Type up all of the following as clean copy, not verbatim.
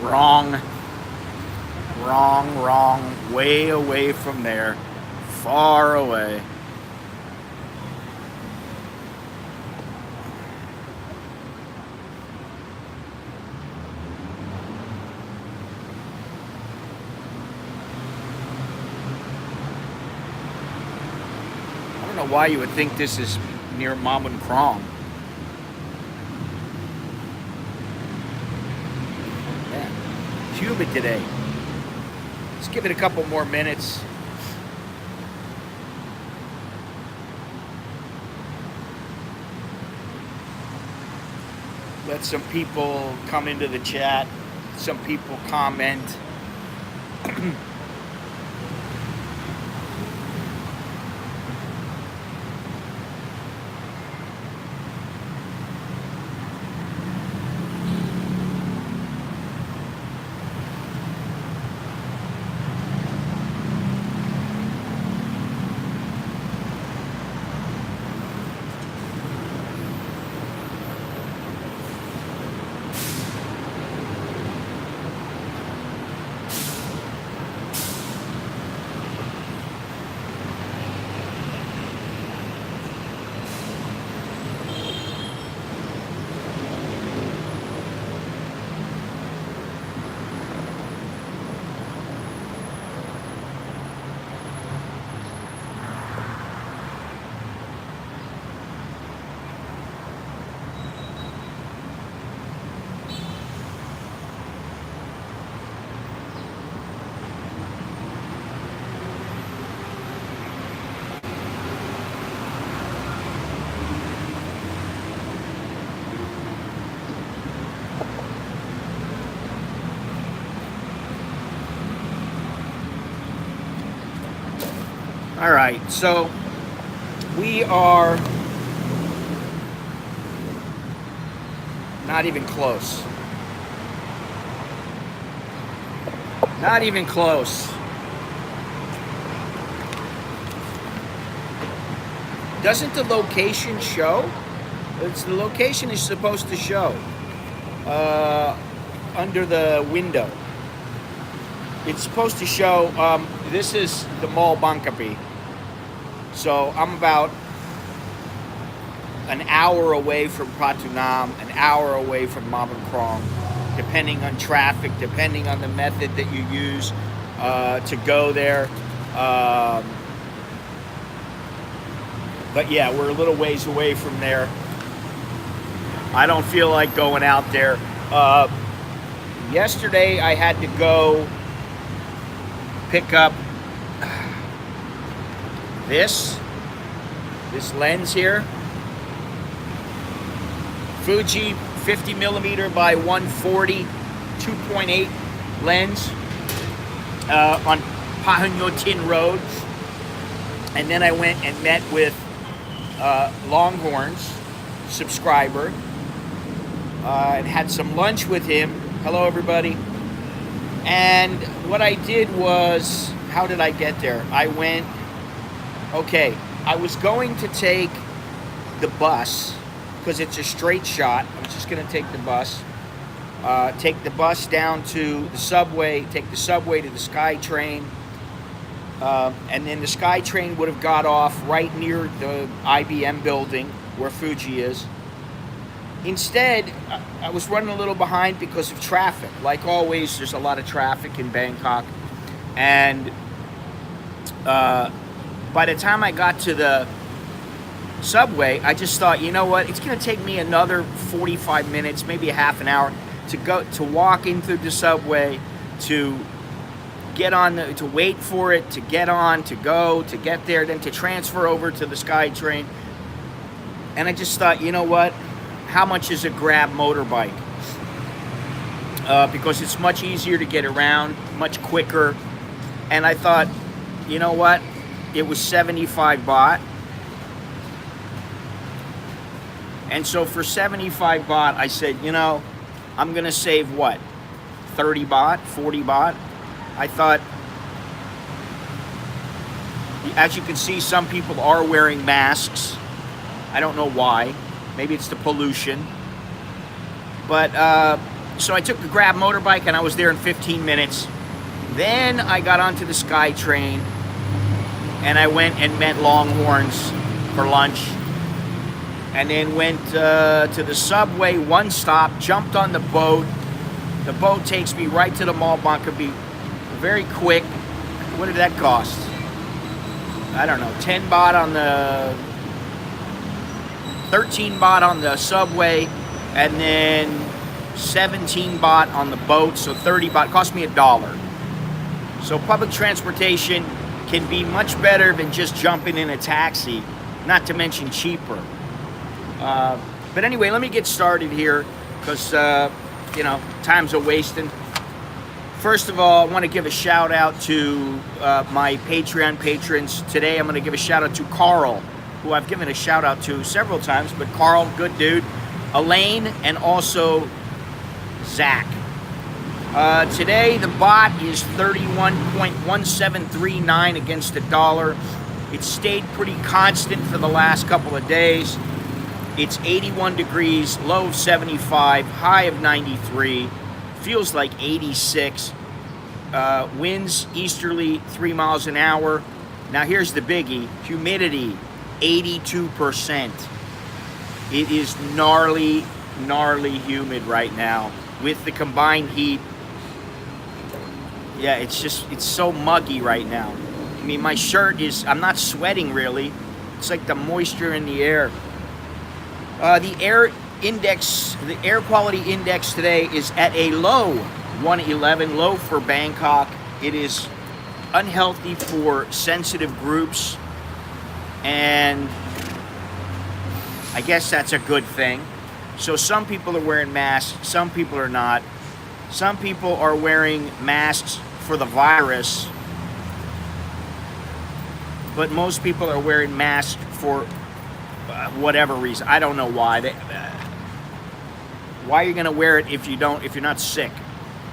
Wrong. Wrong, wrong. Way away from there. Far away. I don't know why you would think this is near Mom and Krong. Yeah. It's humid today. Let's give it a couple more minutes. Let some people come into the chat. Some people comment. All right, so we are not even close. Not even close. Doesn't the location show? It's the location is supposed to show under the window. It's supposed to show, this is the mall Bangkok. So I'm about an hour away from Pratunam, an hour away from Mom and Krong, depending on traffic, depending on the method that you use to go there. But yeah, we're a little ways away from there. I don't feel like going out there. Yesterday I had to go pick up this lens here. Fuji 50mm by 140 2.8 lens on Pahunyotin Road. And then I went and met with Longhorn's subscriber and had some lunch with him. Hello everybody. And what I did was, how did I get there? I went, okay, I was going to take the bus because it's a straight shot. I'm just going to take the bus. Take the bus down to the subway, take the subway to the SkyTrain, and then the SkyTrain would have got off right near the IBM building where Fuji is. Instead, I was running a little behind because of traffic. Like always, there's a lot of traffic in Bangkok. And by the time I got to the subway, I just thought, you know what? It's going to take me another 45 minutes, maybe a half an hour to walk in through the subway, to get on, to wait for it, to get on, to go, to get there, then to transfer over to the SkyTrain. And I just thought, you know what? How much is a Grab motorbike? Because it's much easier to get around, much quicker. And I thought, you know what? It was 75 baht. And so for 75 baht, I said, you know, I'm going to save what? 30 baht, 40 baht? I thought, as you can see, some people are wearing masks. I don't know why. Maybe it's the pollution. But So I took the Grab motorbike and I was there in 15 minutes. Then I got onto the SkyTrain and I went and met Longhorns for lunch. And then went to the subway, one stop, jumped on the boat. The boat takes me right to the mall. Could be very quick. What did that cost? I don't know, 10 baht on the, 13 baht on the subway, and then 17 baht on the boat, so 30 baht. It cost me $1. So public transportation can be much better than just jumping in a taxi, not to mention cheaper. But anyway, let me get started here, because, you know, time's a wasting. First of all, I want to give a shout out to my Patreon patrons. Today I'm going to give a shout out to Carl, who I've given a shout out to several times, but Carl, good dude. Elaine, and also Zach. Today the baht is 31.1739 against the dollar. It stayed pretty constant for the last couple of days. It's 81 degrees, low of 75, high of 93, feels like 86. Winds easterly 3 miles an hour. Now here's the biggie, humidity 82%. It is gnarly humid right now with the combined heat. Yeah, it's so muggy right now. I mean, my shirt is, I'm not sweating really. It's like the moisture in the air. The air index, the air quality index today is at a low 111, low for Bangkok. It is unhealthy for sensitive groups, and I guess that's a good thing. So some people are wearing masks, some people are not. Some people are wearing masks for the virus, but most people are wearing masks for whatever reason. I don't know why. Why are you gonna wear it if you're not sick?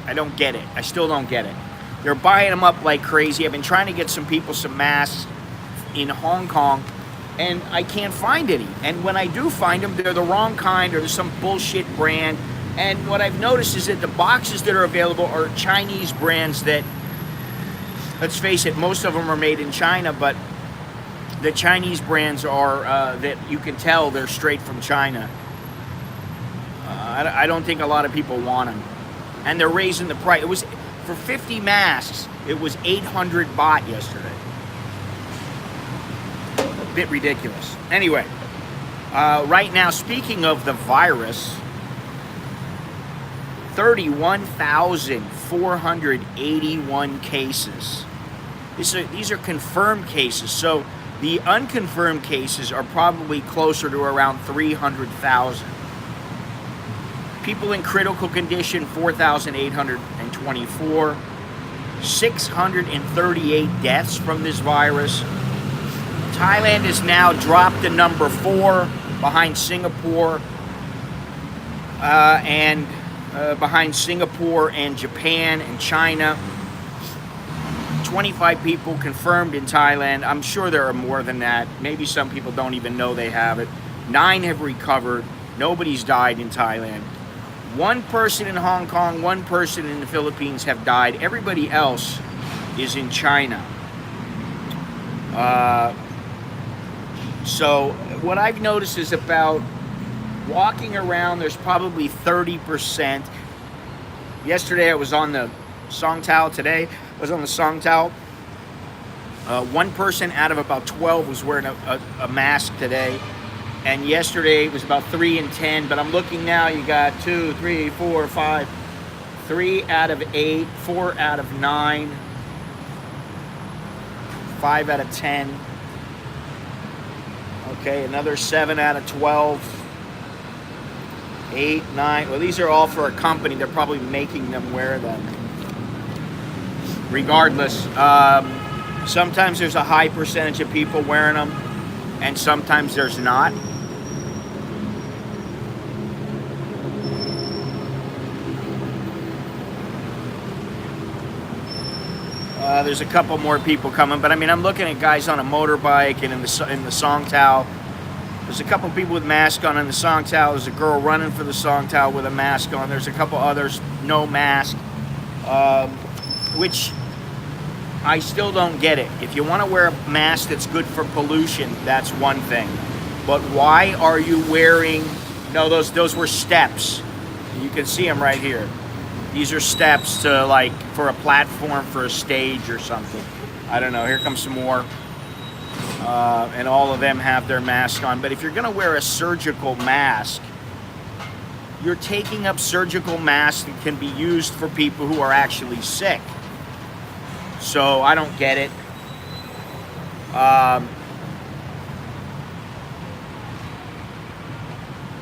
I don't get it. I still don't get it. They're buying them up like crazy. I've been trying to get some people some masks in Hong Kong, and I can't find any. And when I do find them, they're the wrong kind, or there's some bullshit brand. And what I've noticed is that the boxes that are available are Chinese brands that, let's face it, most of them are made in China, but the Chinese brands are, that you can tell they're straight from China. I don't think a lot of people want them. And they're raising the price. It was, for 50 masks, it was 800 baht yesterday. A bit ridiculous. Anyway, right now, speaking of the virus, 31,481 cases. These are confirmed cases. So the unconfirmed cases are probably closer to around 300,000. People in critical condition, 4,824. 638 deaths from this virus. Thailand is now dropped to number 4 behind Singapore behind Singapore and Japan and China. 25 people confirmed in Thailand. I'm sure there are more than that. Maybe some people don't even know they have it. 9 have recovered. Nobody's died in Thailand. 1 person in Hong Kong, 1 person in the Philippines have died. Everybody else is in China. So what I've noticed is about walking around, there's probably 30%. Yesterday I was on the Songtao. Today I was on the Songtao. 1 person out of about 12 was wearing a mask today. And yesterday it was about 3 in 10. But I'm looking now, you got 2, 3, 4, 5. 3 out of 8, 4 out of 9. 5 out of 10. Okay, another 7 out of 12. 8, 9. Well, these are all for a company. They're probably making them wear them. Regardless, sometimes there's a high percentage of people wearing them, and sometimes there's not. There's a couple more people coming, but I mean, I'm looking at guys on a motorbike and in the Songtao. There's a couple people with masks on in the song towel. There's a girl running for the song towel with a mask on. There's a couple others, no mask, which I still don't get it. If you want to wear a mask that's good for pollution, that's one thing. But why are you wearing... No, those were steps. You can see them right here. These are steps to, like, for a platform for a stage or something. I don't know. Here comes some more. And all of them have their mask on. But if you're going to wear a surgical mask, you're taking up surgical masks that can be used for people who are actually sick. So I don't get it.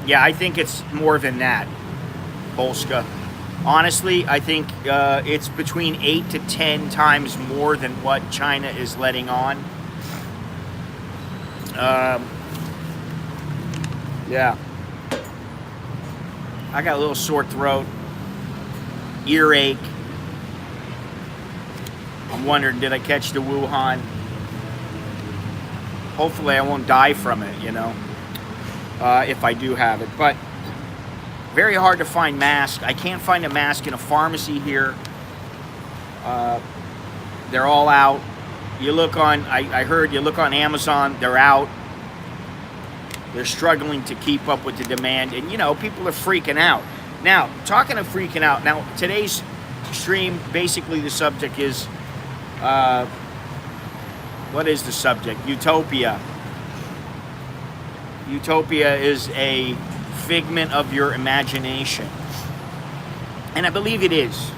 Yeah, I think it's more than that, Polska. Honestly, I think it's between 8 to 10 times more than what China is letting on. Yeah. I got a little sore throat, earache. I'm wondering, did I catch the Wuhan? Hopefully I won't die from it, you know, if I do have it. But very hard to find masks. I can't find a mask in a pharmacy here. They're all out. You look on, I heard you look on Amazon, they're out. They're struggling to keep up with the demand. And, you know, people are freaking out. Now, talking of freaking out, now, today's stream, basically the subject is, what is the subject? Utopia. Utopia is a figment of your imagination. And I believe it is.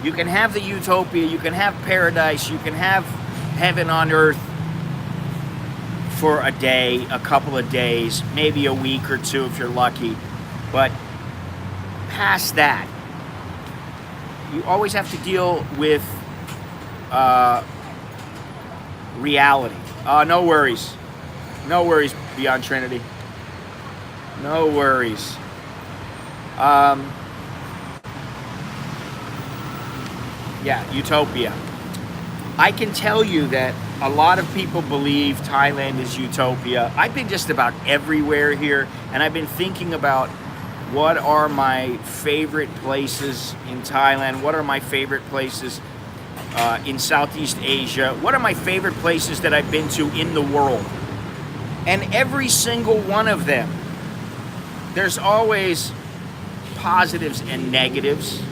You can have the utopia, you can have paradise, you can have heaven on earth for a day, a couple of days, maybe a week or two if you're lucky. But past that, you always have to deal with reality. No worries. No worries, Beyond Trinity. No worries. Yeah, Utopia. I can tell you that a lot of people believe Thailand is Utopia. I've been just about everywhere here, and I've been thinking about what are my favorite places in Thailand, what are my favorite places in Southeast Asia, what are my favorite places that I've been to in the world. And every single one of them, there's always positives and negatives.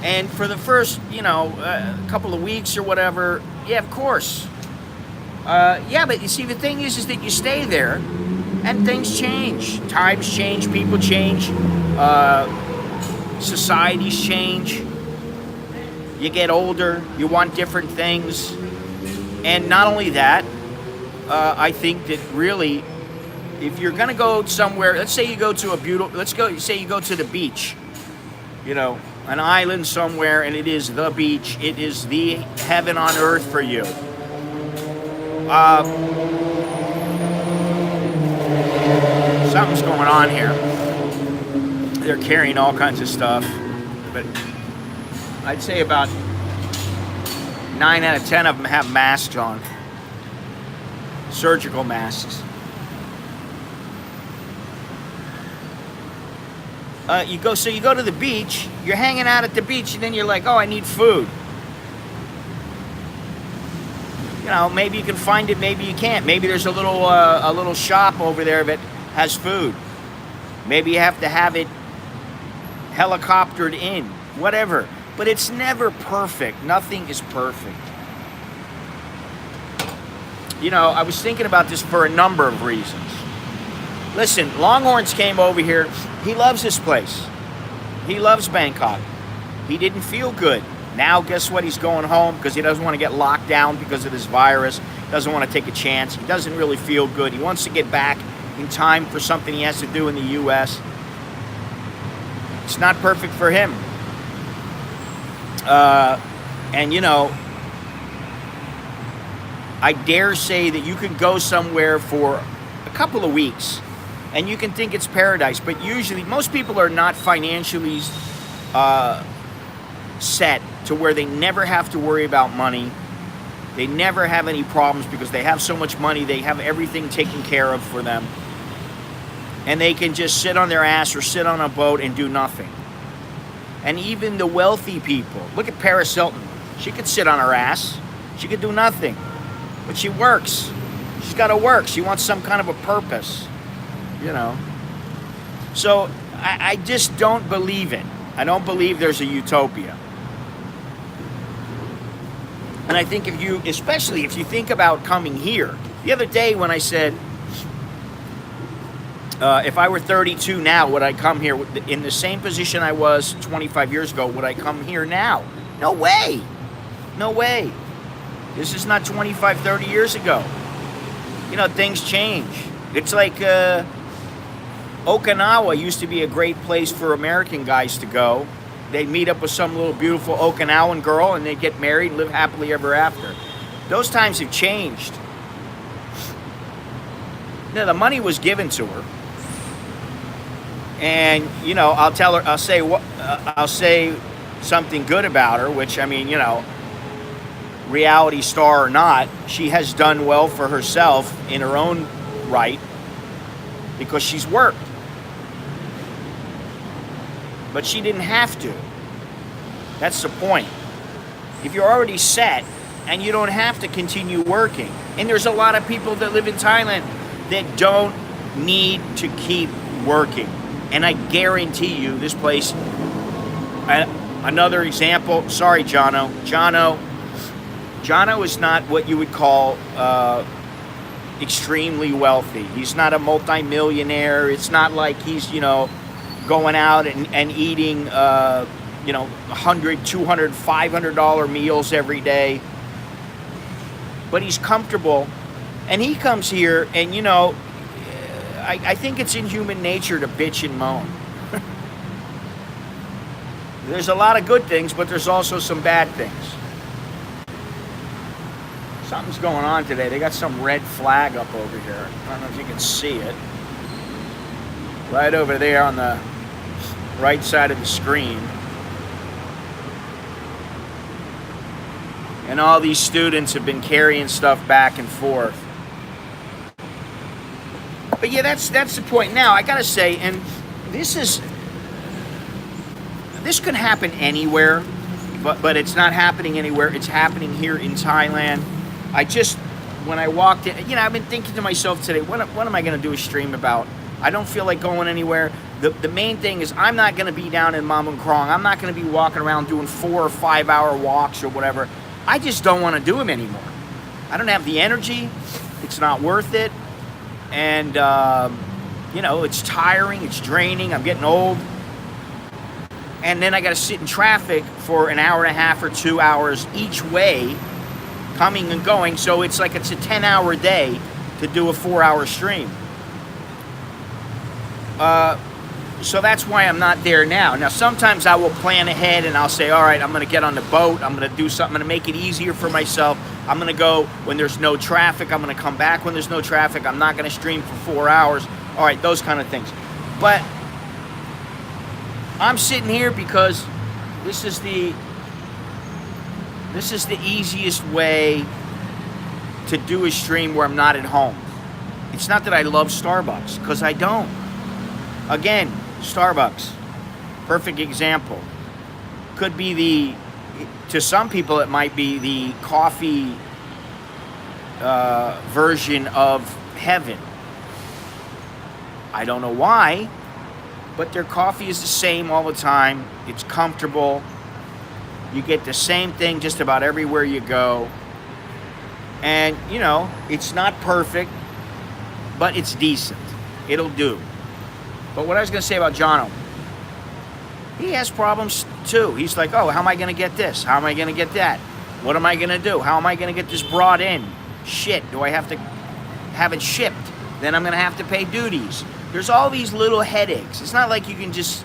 And for the first, you know, couple of weeks or whatever, yeah, of course. Yeah, but you see, the thing is that you stay there and things change. Times change, people change, societies change. You get older, you want different things. And not only that, I think that really, if you're going to go somewhere, let's say you go to a beautiful, say you go to the beach, you know, an island somewhere, and it is the beach, it is the heaven on earth for you. Something's going on here. They're carrying all kinds of stuff, but I'd say about 9 out of 10 of them have masks on. Surgical masks. You go to the beach, you're hanging out at the beach, and then you're like, oh, I need food. You know, maybe you can find it, maybe you can't. Maybe there's a little shop over there that has food. Maybe you have to have it helicoptered in, whatever. But it's never perfect. Nothing is perfect. You know, I was thinking about this for a number of reasons. Listen, Longhorns came over here. He loves this place. He loves Bangkok. He didn't feel good. Now, guess what? He's going home because he doesn't want to get locked down because of this virus. Doesn't want to take a chance. He doesn't really feel good. He wants to get back in time for something he has to do in the U.S. It's not perfect for him. And, you know, I dare say that you can go somewhere for a couple of weeks and you can think it's paradise, but usually most people are not financially set to where they never have to worry about money. They never have any problems because they have so much money. They have everything taken care of for them. And they can just sit on their ass or sit on a boat and do nothing. And even the wealthy people, look at Paris Hilton. She could sit on her ass. She could do nothing. But she works. She's got to work. She wants some kind of a purpose, you know. So I just don't believe it. I don't believe there's a utopia. And I think especially if you think about coming here. The other day when I said, if I were 32 now, would I come here in the same position I was 25 years ago? Would I come here now? No way. No way. This is not 25, 30 years ago. You know, things change. It's like Okinawa used to be a great place for American guys to go. They'd meet up with some little beautiful Okinawan girl and they'd get married and live happily ever after. Those times have changed. You know, the money was given to her. And, you know, I'll say something good about her, which, I mean, you know, reality star or not, she has done well for herself in her own right because she's worked. But she didn't have to. That's the point. If you're already set and you don't have to continue working, and there's a lot of people that live in Thailand that don't need to keep working. And I guarantee you this place, another example, sorry Jono is not what you would call extremely wealthy. He's not a multi-millionaire. It's not like he's, you know, going out and eating, you know, $100, $200, $500 meals every day. But he's comfortable. And he comes here and, you know, I think it's in human nature to bitch and moan. There's a lot of good things, but there's also some bad things. Something's going on today. They got some red flag up over here. I don't know if you can see it. Right over there on the right side of the screen. And all these students have been carrying stuff back and forth. But yeah, that's the point. Now, I gotta say, and this could happen anywhere, but it's not happening anywhere. It's happening here in Thailand. When I walked in, you know, I've been thinking to myself today, what am I gonna do a stream about? I don't feel like going anywhere. The main thing is I'm not gonna be down in Mamung Krong. I'm not gonna be walking around doing 4 or 5 hour walks or whatever. I just don't want to do them anymore. I don't have the energy. It's not worth it. And, you know, it's tiring, it's draining, I'm getting old. And then I got to sit in traffic for an hour and a half or 2 hours each way, coming and going. So it's like it's a 10-hour day to do a 4-hour stream. So that's why I'm not there now. Now, sometimes I will plan ahead and I'll say, all right, I'm going to get on the boat. I'm going to do something. I'm going to make it easier for myself. I'm going to go when there's no traffic. I'm going to come back when there's no traffic. I'm not going to stream for 4 hours. All right, those kind of things. But I'm sitting here because this is the easiest way to do a stream where I'm not at home. It's not that I love Starbucks, because I don't. Again, Starbucks, perfect example. Could be to some people it might be the coffee version of heaven. I don't know why, but their coffee is the same all the time. It's comfortable. You get the same thing just about everywhere you go. And, you know, it's not perfect, but it's decent. It'll do. But what I was going to say about Jono, he has problems too. He's like, oh, how am I going to get this? How am I going to get that? What am I going to do? How am I going to get this brought in? Shit, do I have to have it shipped? Then I'm going to have to pay duties. There's all these little headaches. It's not like you can just...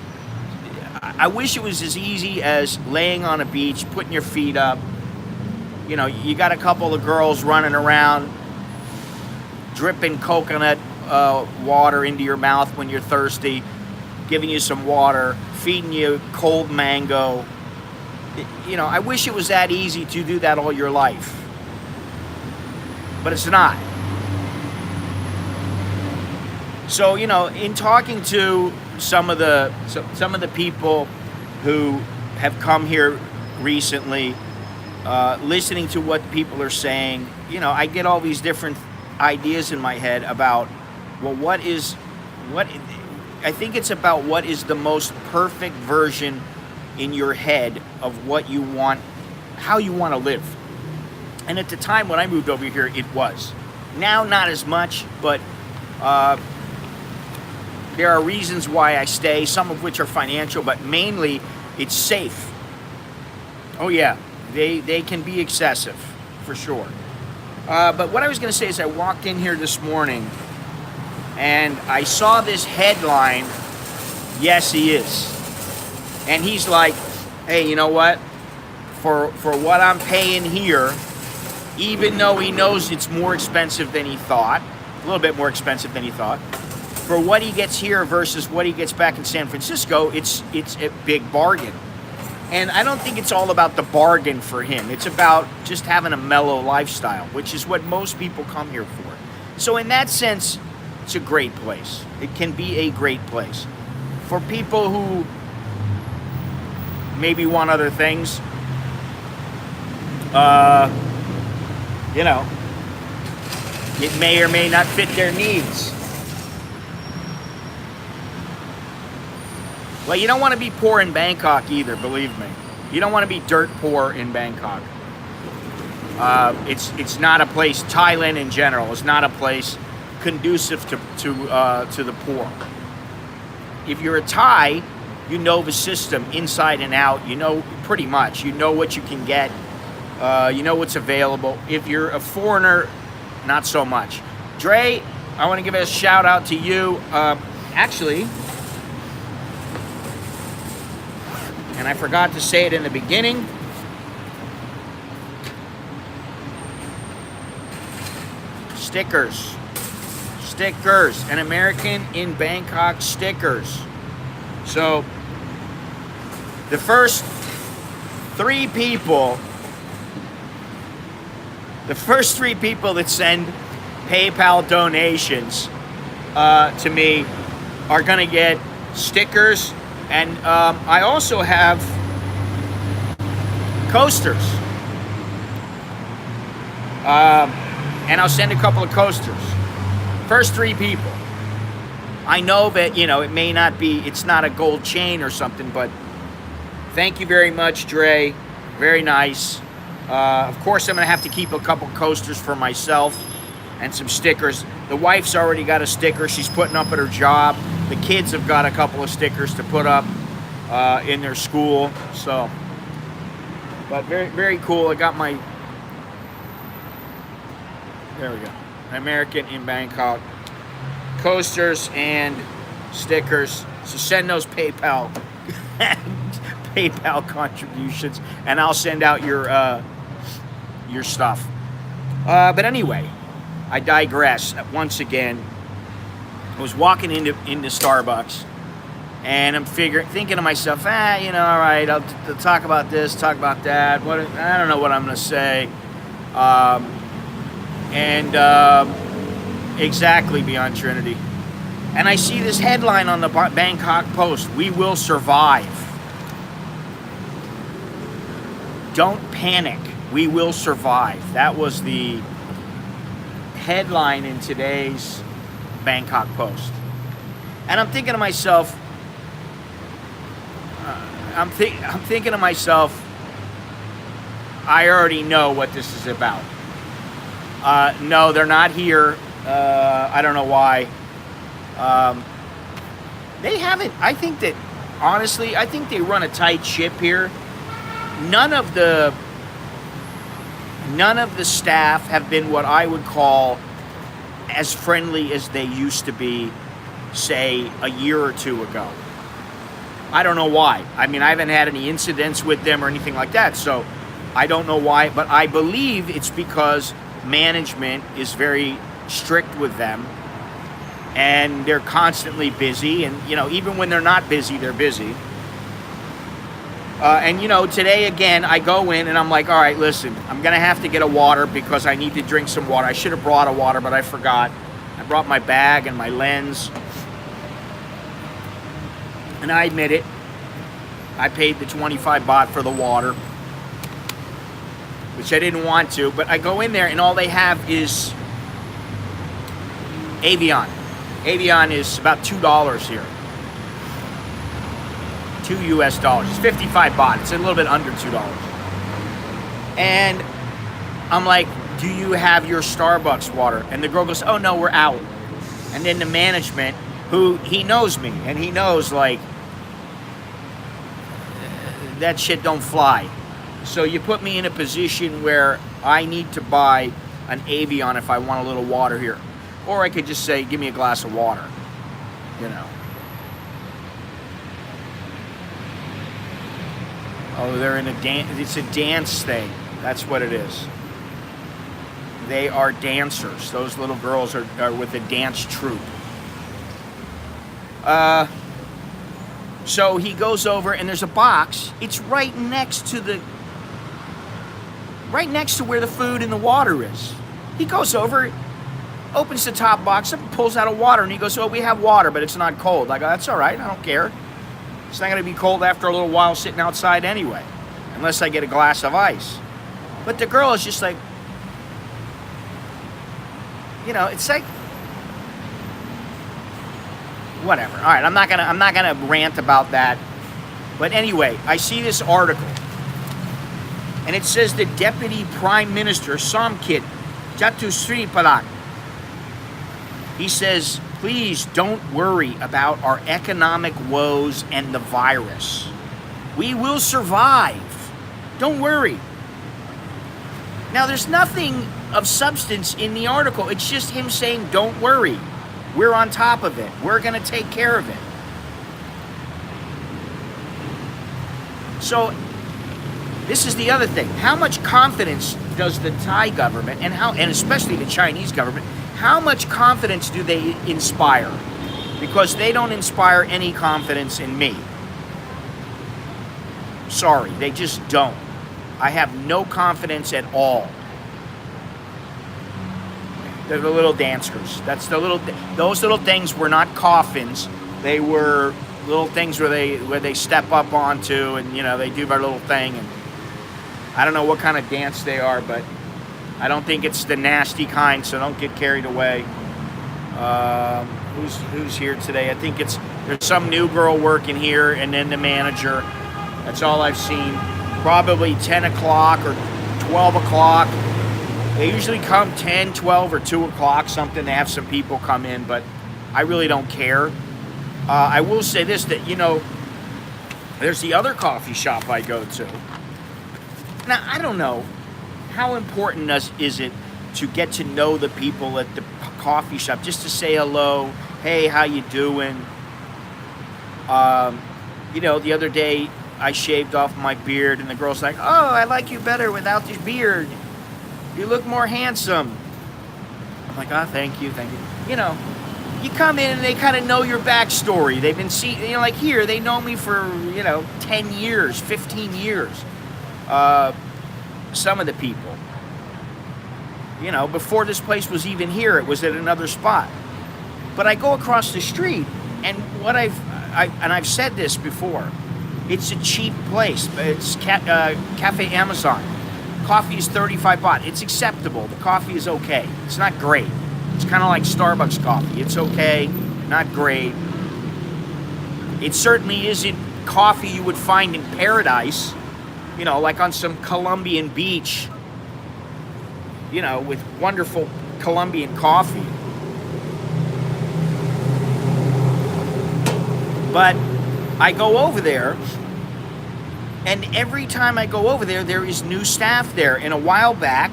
I wish it was as easy as laying on a beach, putting your feet up. You know, you got a couple of girls running around, dripping coconut water into your mouth when you're thirsty, giving you some water, feeding you cold mango. You know, I wish it was that easy to do that all your life. but it's not. So, you know, in talking to some of the people who have come here recently, listening to what people are saying, you know, I get all these different ideas in my head about, well, what I think it's about what is the most perfect version in your head of what you want, how you want to live. And at the time when I moved over here, it was. Now, not as much, but there are reasons why I stay, some of which are financial, but mainly it's safe. Oh yeah, they can be excessive, for sure. But what I was going to say is I walked in here this morning and I saw this headline, yes he is. And he's like, hey, you know what? For what I'm paying here, even though he knows it's more expensive than he thought, a little bit more expensive than he thought, for what he gets here versus what he gets back in San Francisco, it's a big bargain. And I don't think it's all about the bargain for him. It's about just having a mellow lifestyle, which is what most people come here for. So in that sense, it's a great place. It can be a great place. For people who maybe want other things, you know, it may or may not fit their needs. Well, you don't want to be poor in Bangkok either, believe me. You don't want to be dirt poor in Bangkok. It's not a place, Thailand in general, is not a place conducive to the poor. If you're a Thai, you know the system inside and out. You know pretty much. You know what you can get. You know what's available. If you're a foreigner, not so much. Dre, I want to give a shout out to you. Actually, and I forgot to say it in the beginning. Stickers. Stickers. An American in Bangkok stickers. So, the first three people that send PayPal donations to me are going to get stickers. And I also have coasters. And I'll send a couple of coasters. First three people. I know that, you know, it may not be, it's not a gold chain or something, but thank you very much, Dre. Very nice. Of course, I'm going to have to keep a couple coasters for myself and some stickers. The wife's already got a sticker she's putting up at her job. The kids have got a couple of stickers to put up in their school. So, but very, very cool. I got my, there we go, American in Bangkok coasters and stickers. So send those PayPal contributions, and I'll send out your stuff. But anyway, I digress once again. I was walking into Starbucks, and I'm thinking to myself, you know, all right, I'll talk about this, talk about that. I don't know what I'm going to say. Exactly, Beyond Trinity. And I see this headline on the Bangkok Post: "We will survive. Don't panic. We will survive." That was the headline in today's Bangkok Post. And I'm thinking to myself, thinking to myself, I already know what this is about. No, they're not here. I don't know why. They haven't. I think that, honestly, I think they run a tight ship here. None of the staff have been what I would call as friendly as they used to be, say, a year or two ago. I don't know why. I mean, I haven't had any incidents with them or anything like that, so I don't know why, but I believe it's because management is very strict with them, and they're constantly busy, and, you know, even when they're not busy, they're busy. And you know, today again, I go in and I'm like, all right, listen, I'm gonna have to get a water because I need to drink some water. I should have brought a water, but I forgot. I brought my bag and my lens. And I admit it, I paid the 25 baht for the water, which I didn't want to, but I go in there and all they have is Avion. Avion is about $2 here. $2 US. It's 55 baht. It's a little bit under $2. And I'm like, do you have your Starbucks water? And the girl goes, oh no, we're out. And then the management, who he knows me, and he knows like, that shit don't fly. So you put me in a position where I need to buy an Avion if I want a little water here. Or I could just say, give me a glass of water, you know. Oh, they're in a dance. It's a dance thing. That's what it is. They are dancers. Those little girls are with a dance troupe. So he goes over and there's a box. It's right next to where the food and the water is. He goes over, opens the top box up, pulls out a water, and he goes, oh, we have water, but it's not cold. I go, that's all right, I don't care. It's not going to be cold after a little while sitting outside anyway, unless I get a glass of ice. But the girl is just like, you know, it's like, whatever. All right, I'm not gonna rant about that. But anyway, I see this article, and it says the Deputy Prime Minister Somkit Jatusripadak. He says, please don't worry about our economic woes and the virus. We will survive. Don't worry. Now, there's nothing of substance in the article. It's just him saying, don't worry. We're on top of it. We're going to take care of it. So, this is the other thing. How much confidence does the Thai government, and especially the Chinese government, how much confidence do they inspire? Because they don't inspire any confidence in me. Sorry, they just don't. I have no confidence at all. They're the little dancers. Those little things were not coffins. They were little things where they step up onto, and you know, they do their little thing. And I don't know what kind of dance they are, but I don't think it's the nasty kind, so don't get carried away. Who's here today? I think there's some new girl working here, and then the manager. That's all I've seen. Probably 10 o'clock or 12 o'clock. They usually come 10, 12, or 2 o'clock, something. They have some people come in, but I really don't care. I will say this, that, you know, there's the other coffee shop I go to. Now, I don't know, how important is it to get to know the people at the coffee shop, just to say hello, hey, how you doing? You know, the other day, I shaved off my beard, and the girl's like, oh, I like you better without this beard. You look more handsome. I'm like, oh, thank you. You know, you come in and they kind of know your backstory. They've been seeing, you know, like here, they know me for, you know, 10 years, 15 years. Some of the people. You know, before this place was even here, it was at another spot. But I go across the street, and what I've said this before, it's a cheap place. It's Cafe Amazon. Coffee is 35 baht. It's acceptable. The coffee is okay. It's not great. It's kind of like Starbucks coffee. It's okay, not great. It certainly isn't coffee you would find in paradise, you know, like on some Colombian beach, you know, with wonderful Colombian coffee. But I go over there, and every time I go over there, there is new staff there. And a while back,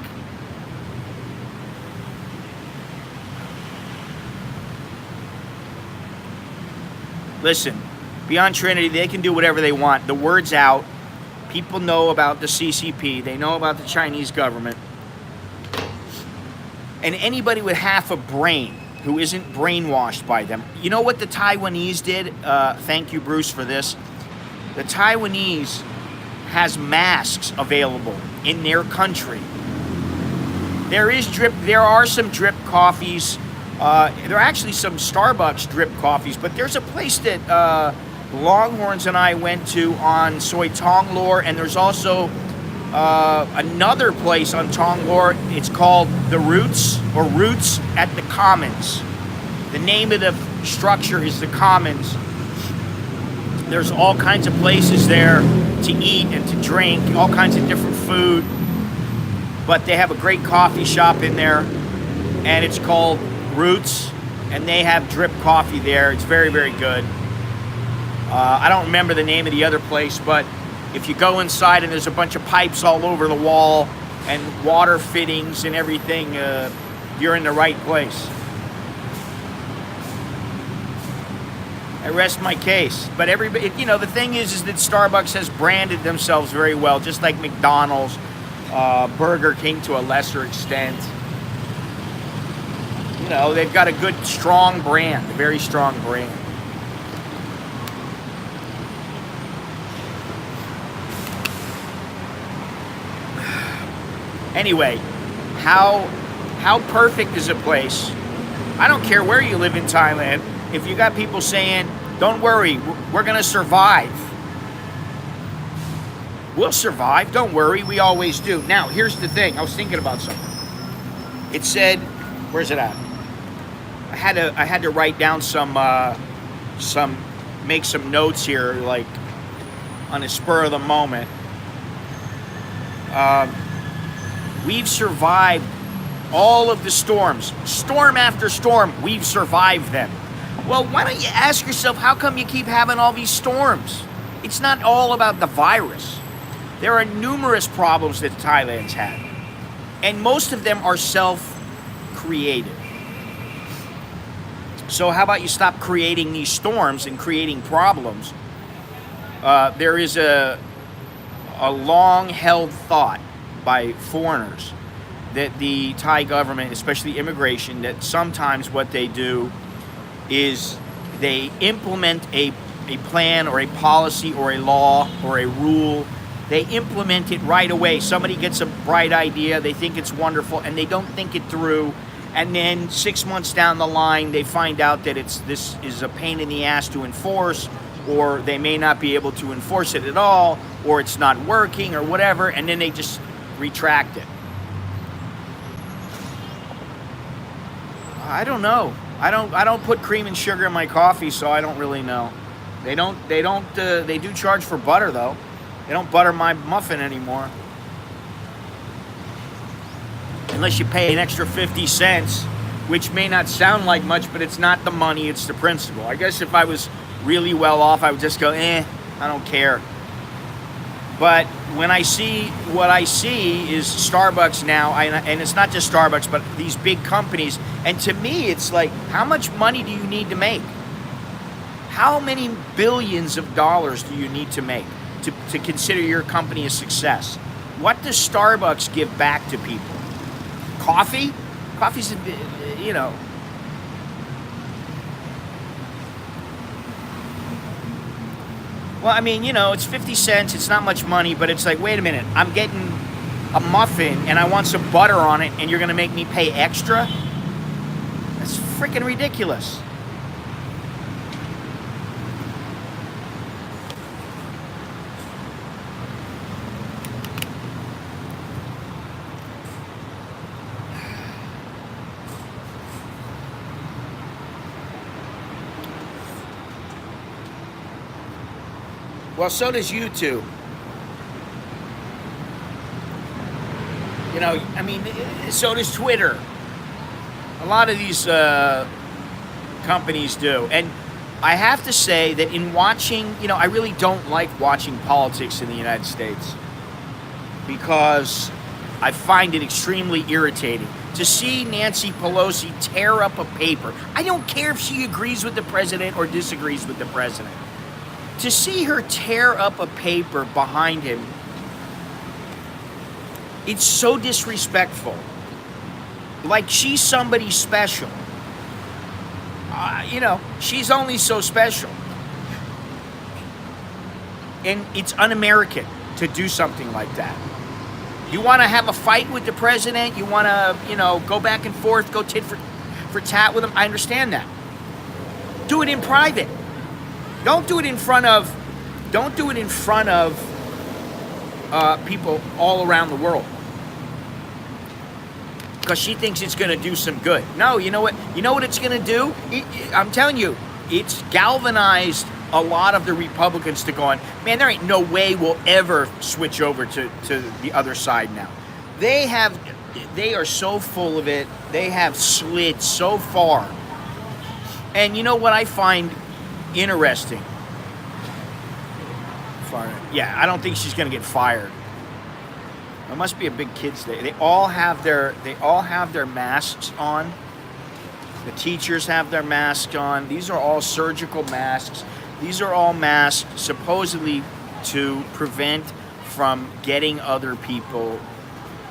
listen, Beyond Trinity, they can do whatever they want. The word's out. People know about the CCP. They know about the Chinese government. And anybody with half a brain who isn't brainwashed by them. You know what the Taiwanese did? Thank you, Bruce, for this. The Taiwanese has masks available in their country. There are some drip coffees. There are actually some Starbucks drip coffees, but there's a place that Longhorns and I went to on Soi Tong Lor, and there's also another place on Tong Lor. It's called The Roots, or Roots at the Commons. The name of the structure is the Commons. There's all kinds of places there to eat and to drink, all kinds of different food. But they have a great coffee shop in there, and it's called Roots, and they have drip coffee there. It's very, very good. I don't remember the name of the other place, but if you go inside and there's a bunch of pipes all over the wall and water fittings and everything, you're in the right place. I rest my case. But everybody, you know, the thing is that Starbucks has branded themselves very well, just like McDonald's, Burger King to a lesser extent. You know, they've got a good, strong brand, a very strong brand. Anyway, how perfect is a place? I don't care where you live in Thailand. If you got people saying, don't worry, we're going to survive. We'll survive, don't worry, we always do. Now, here's the thing. I was thinking about something. It said, where's it at? I had to write down make some notes here, like on the spur of the moment. We've survived all of the storms. Storm after storm, we've survived them. Well, why don't you ask yourself, how come you keep having all these storms? It's not all about the virus. There are numerous problems that Thailand's had, and most of them are self-created. So how about you stop creating these storms and creating problems? There is a long-held thought by foreigners that the Thai government, especially immigration, that sometimes what they do is they implement a plan or a policy or a law or a rule. They implement it right away. Somebody gets a bright idea, they think it's wonderful, and they don't think it through. And then 6 months down the line, they find out that this is a pain in the ass to enforce, or they may not be able to enforce it at all, or it's not working, or whatever, and then they just retract it. I don't know. I don't put cream and sugar in my coffee, so I don't really know. They do charge for butter though. They don't butter my muffin anymore. Unless you pay an extra 50 cents, which may not sound like much, but it's not the money, it's the principle. I guess if I was really well off, I would just go, I don't care. But when what I see is Starbucks now, and it's not just Starbucks, but these big companies, and to me, it's like, how much money do you need to make? How many billions of dollars do you need to make to consider your company a success? What does Starbucks give back to people? Coffee? Coffee's, you know. Well, I mean, you know, it's 50 cents. It's not much money, but it's like, wait a minute. I'm getting a muffin and I want some butter on it and you're going to make me pay extra? That's freaking ridiculous. Well, so does YouTube. You know, I mean, so does Twitter. A lot of these companies do. And I have to say that in watching, you know, I really don't like watching politics in the United States because I find it extremely irritating to see Nancy Pelosi tear up a paper. I don't care if she agrees with the president or disagrees with the president. To see her tear up a paper behind him, it's so disrespectful. Like she's somebody special. You know, she's only so special. And it's un-American to do something like that. You want to have a fight with the president? You want to, go back and forth, go tit for tat with him? I understand that. Do it in private. Don't do it in front of people all around the world. Because she thinks it's going to do some good. No, you know what? You know what it's going to do? I'm telling you, it's galvanized a lot of the Republicans to going, man, there ain't no way we'll ever switch over to the other side now. They are so full of it. They have slid so far. And you know what I find interesting? Yeah, I don't think she's going to get fired. It must be a big kids' day. They all have their masks on. The teachers have their masks on. These are all surgical masks. These are all masks supposedly to prevent from getting other people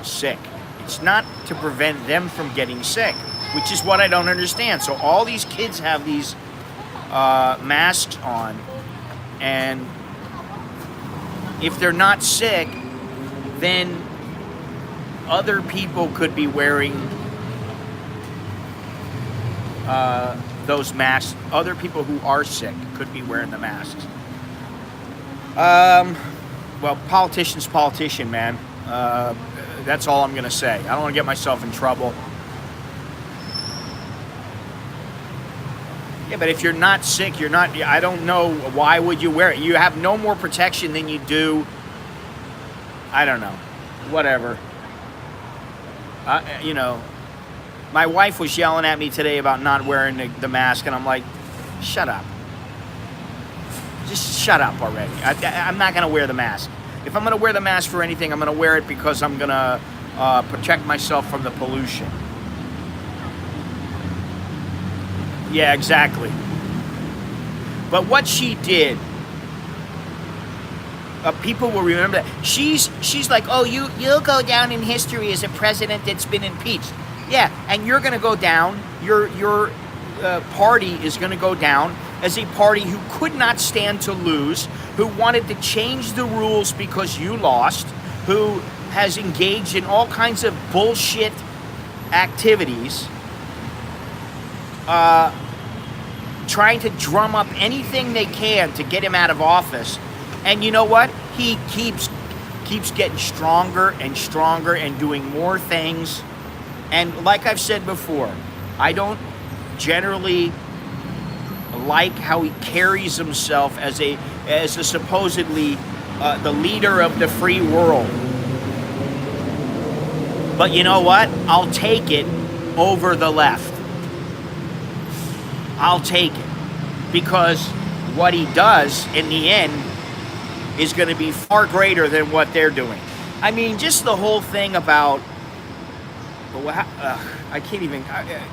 sick. It's not to prevent them from getting sick, which is what I don't understand. So all these kids have these masks on, and if they're not sick, then other people could be wearing those masks. Other people who are sick could be wearing the masks. Well, politician, man. That's all I'm going to say. I don't want to get myself in trouble. Yeah, but if you're not sick, I don't know, why would you wear it? You have no more protection than you do, I don't know, whatever. My wife was yelling at me today about not wearing the mask, and I'm like, shut up. Just shut up already. I'm not going to wear the mask. If I'm going to wear the mask for anything, I'm going to wear it because I'm going to protect myself from the pollution. Yeah, exactly. But what she did, people will remember that. She's like, oh, you'll go down in history as a president that's been impeached. Yeah, and you're going to go down. Your party is going to go down as a party who could not stand to lose, who wanted to change the rules because you lost, who has engaged in all kinds of bullshit activities, trying to drum up anything they can to get him out of office. And you know what? He keeps getting stronger and stronger and doing more things. And like I've said before, I don't generally like how he carries himself as a supposedly the leader of the free world. But you know what? I'll take it over the left. I'll take it. Because what he does in the end is going to be far greater than what they're doing. I mean, just the whole thing about... I can't even...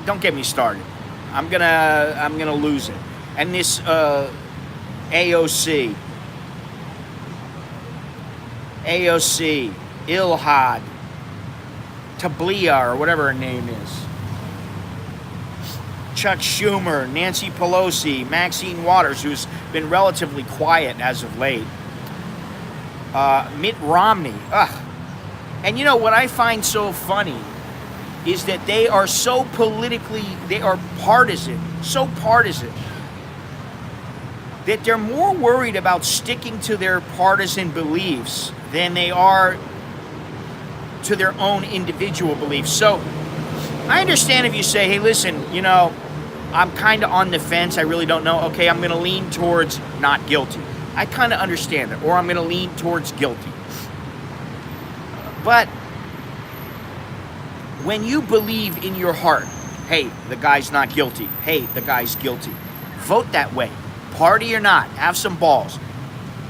don't get me started. I'm gonna lose it. And this AOC, Ilhad, Tablia, or whatever her name is. Chuck Schumer, Nancy Pelosi, Maxine Waters, who's been relatively quiet as of late. Mitt Romney. And you know what I find so funny is that they are so they are partisan, so partisan, that they're more worried about sticking to their partisan beliefs than they are to their own individual beliefs. So I understand if you say, hey, listen, I'm kind of on the fence. I really don't know. Okay, I'm going to lean towards not guilty. I kind of understand it. Or I'm going to lean towards guilty. But when you believe in your heart, hey, the guy's not guilty. Hey, the guy's guilty. Vote that way. Party or not. Have some balls.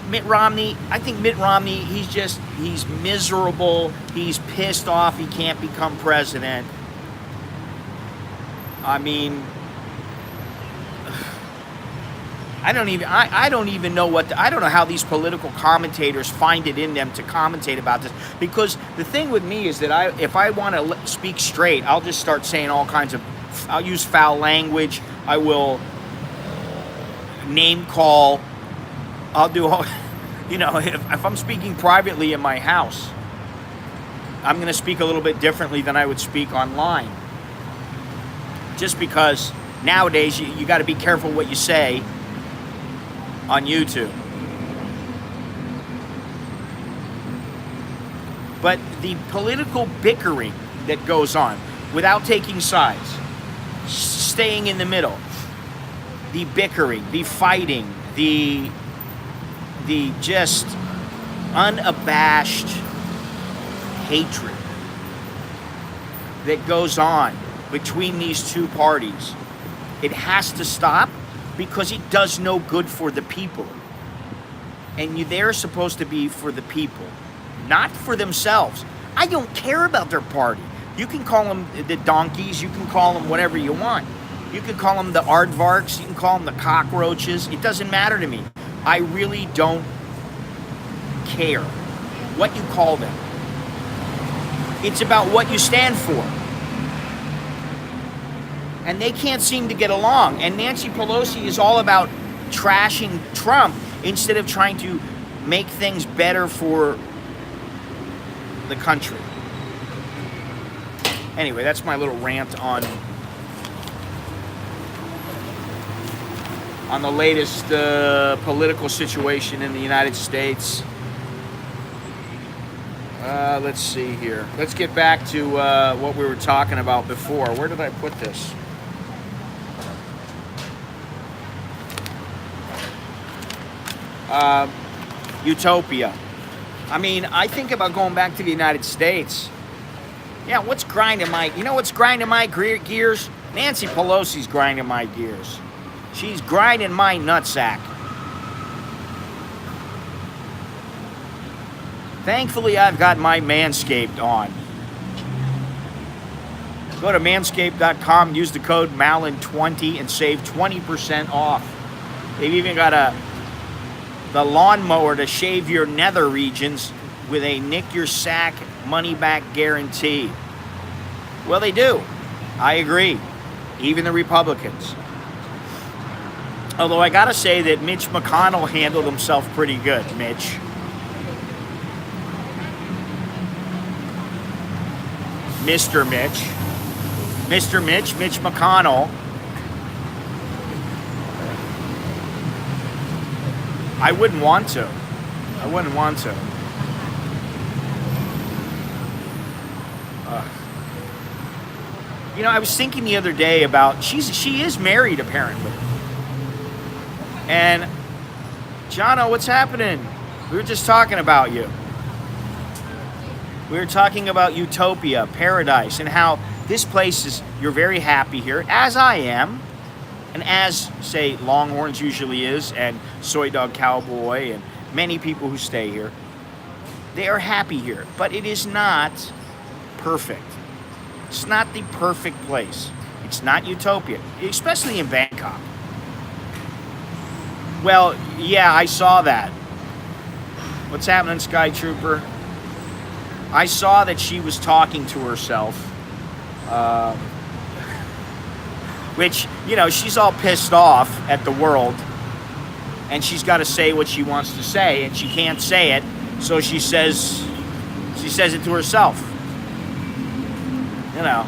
Mitt Romney, I think Mitt Romney, he's miserable. He's pissed off he can't become president. I mean, I don't even know I don't know how these political commentators find it in them to commentate about this, because the thing with me is that if I want to speak straight, I'll just start saying all kinds of, I'll use foul language, I will name call, I'll do all, You know, if I'm speaking privately in my house, I'm going to speak a little bit differently than I would speak online. Just because nowadays you got to be careful what you say on YouTube. But the political bickering that goes on without taking sides, staying in the middle, the bickering, the fighting, the just unabashed hatred that goes on between these two parties, it has to stop, because it does no good for the people. And they're supposed to be for the people, not for themselves. I don't care about their party. You can call them the donkeys, you can call them whatever you want. You can call them the aardvarks, you can call them the cockroaches. It doesn't matter to me. I really don't care what you call them. It's about what you stand for. And they can't seem to get along. And Nancy Pelosi is all about trashing Trump instead of trying to make things better for the country. Anyway, that's my little rant on the latest political situation in the United States. Let's see here. Let's get back to what we were talking about before. Where did I put this? Utopia. I mean, I think about going back to the United States. Yeah, what's grinding my... You know what's grinding my gears? Nancy Pelosi's grinding my gears. She's grinding my nutsack. Thankfully, I've got my Manscaped on. Go to manscaped.com, use the code MALIN20 and save 20% off. They've even got the lawnmower to shave your nether regions with a nick your sack money back guarantee. Well, they do. I agree. Even the Republicans. Although I gotta say that Mitch McConnell handled himself pretty good, Mitch. Mr. Mitch McConnell. I wouldn't want to. You know, I was thinking the other day about, she is married apparently. And, Jono, what's happening? We were just talking about you. We were talking about Utopia, paradise, and how this place is, you're very happy here, as I am, and as, say, Longhorns usually is, and Soy Dog Cowboy, and many people who stay here. They are happy here, but it is not perfect. It's not the perfect place. It's not Utopia, especially in Bangkok. Well, yeah, I saw that. What's happening, Sky Trooper? I saw that she was talking to herself. Which, you know, she's all pissed off at the world. And she's got to say what she wants to say, and she can't say it, so she says it to herself. You know.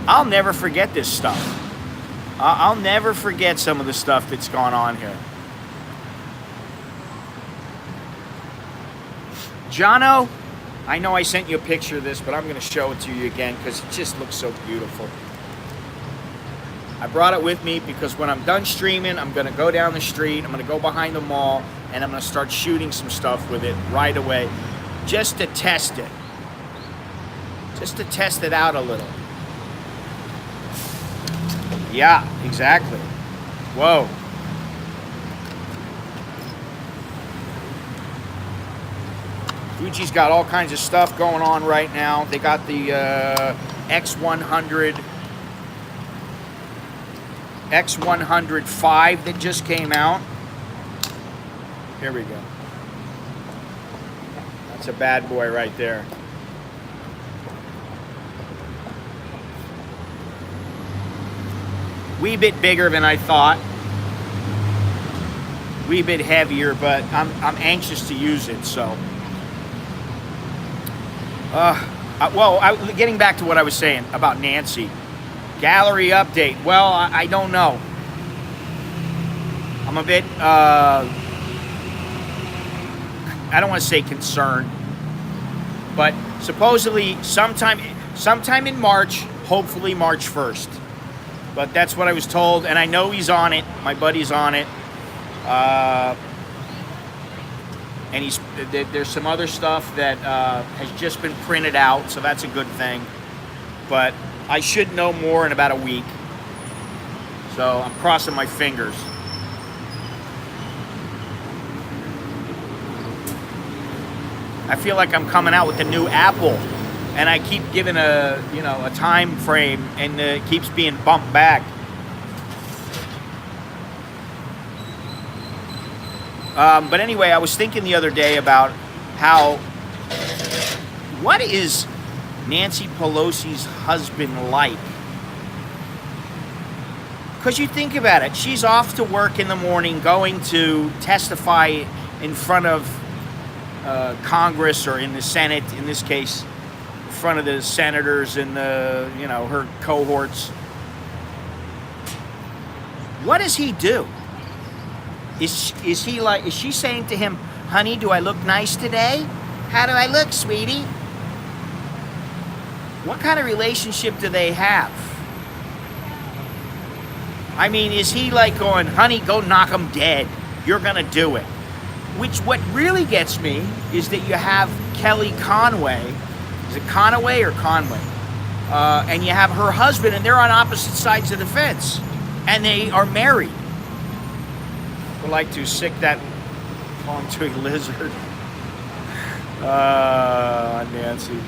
I'll never forget this stuff. I'll never forget some of the stuff that's gone on here. Jono, I know I sent you a picture of this, but I'm going to show it to you again because it just looks so beautiful. I brought it with me because when I'm done streaming, I'm going to go down the street, I'm going to go behind the mall, and I'm going to start shooting some stuff with it right away just to test it. Just to test it out a little. Yeah, exactly. Whoa. Fuji's got all kinds of stuff going on right now. They got the X105 that just came out. Here we go. That's a bad boy right there. Wee bit bigger than I thought. wee bit heavier, but I'm anxious to use it. So, getting back to what I was saying about Nancy, gallery update. Well, I don't know. I'm a bit, I don't want to say concerned, but supposedly sometime in March, hopefully March 1st. But that's what I was told, and I know he's on it. My buddy's on it. And there's some other stuff that has just been printed out, so that's a good thing. But I should know more in about a week. So I'm crossing my fingers. I feel like I'm coming out with the new Apple, and I keep giving a time frame, and it keeps being bumped back. But anyway, I was thinking the other day about what is Nancy Pelosi's husband like? Because you think about it, she's off to work in the morning, going to testify in front of Congress, or in the Senate, in this case, in front of the senators and her cohorts. What does he do? Is she saying to him, "Honey, do I look nice today? How do I look, sweetie?" What kind of relationship do they have? I mean, is he like going, "Honey, go knock him dead. You're gonna do it"? What really gets me is that you have Kelly Conway. Is it Conway or Conway? And you have her husband, and they're on opposite sides of the fence, and they are married. Would like to sick that onto a lizard. Nancy.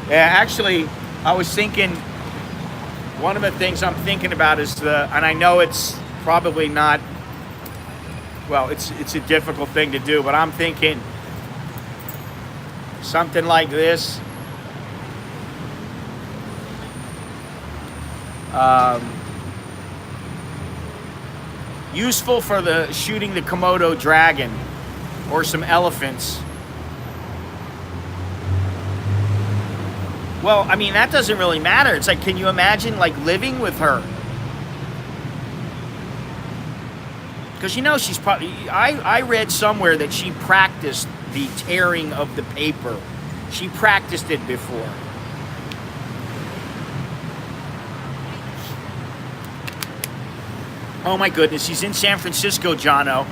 Yeah, actually, I was thinking, one of the things I'm thinking about is and I know it's probably not, well, it's a difficult thing to do, but I'm thinking something like this. Useful for shooting the Komodo dragon or some elephants. Well, I mean, that doesn't really matter. It's like, can you imagine like living with her? Because she's probably, I read somewhere that she practiced the tearing of the paper. She practiced it before. Oh my goodness, he's in San Francisco, Jono.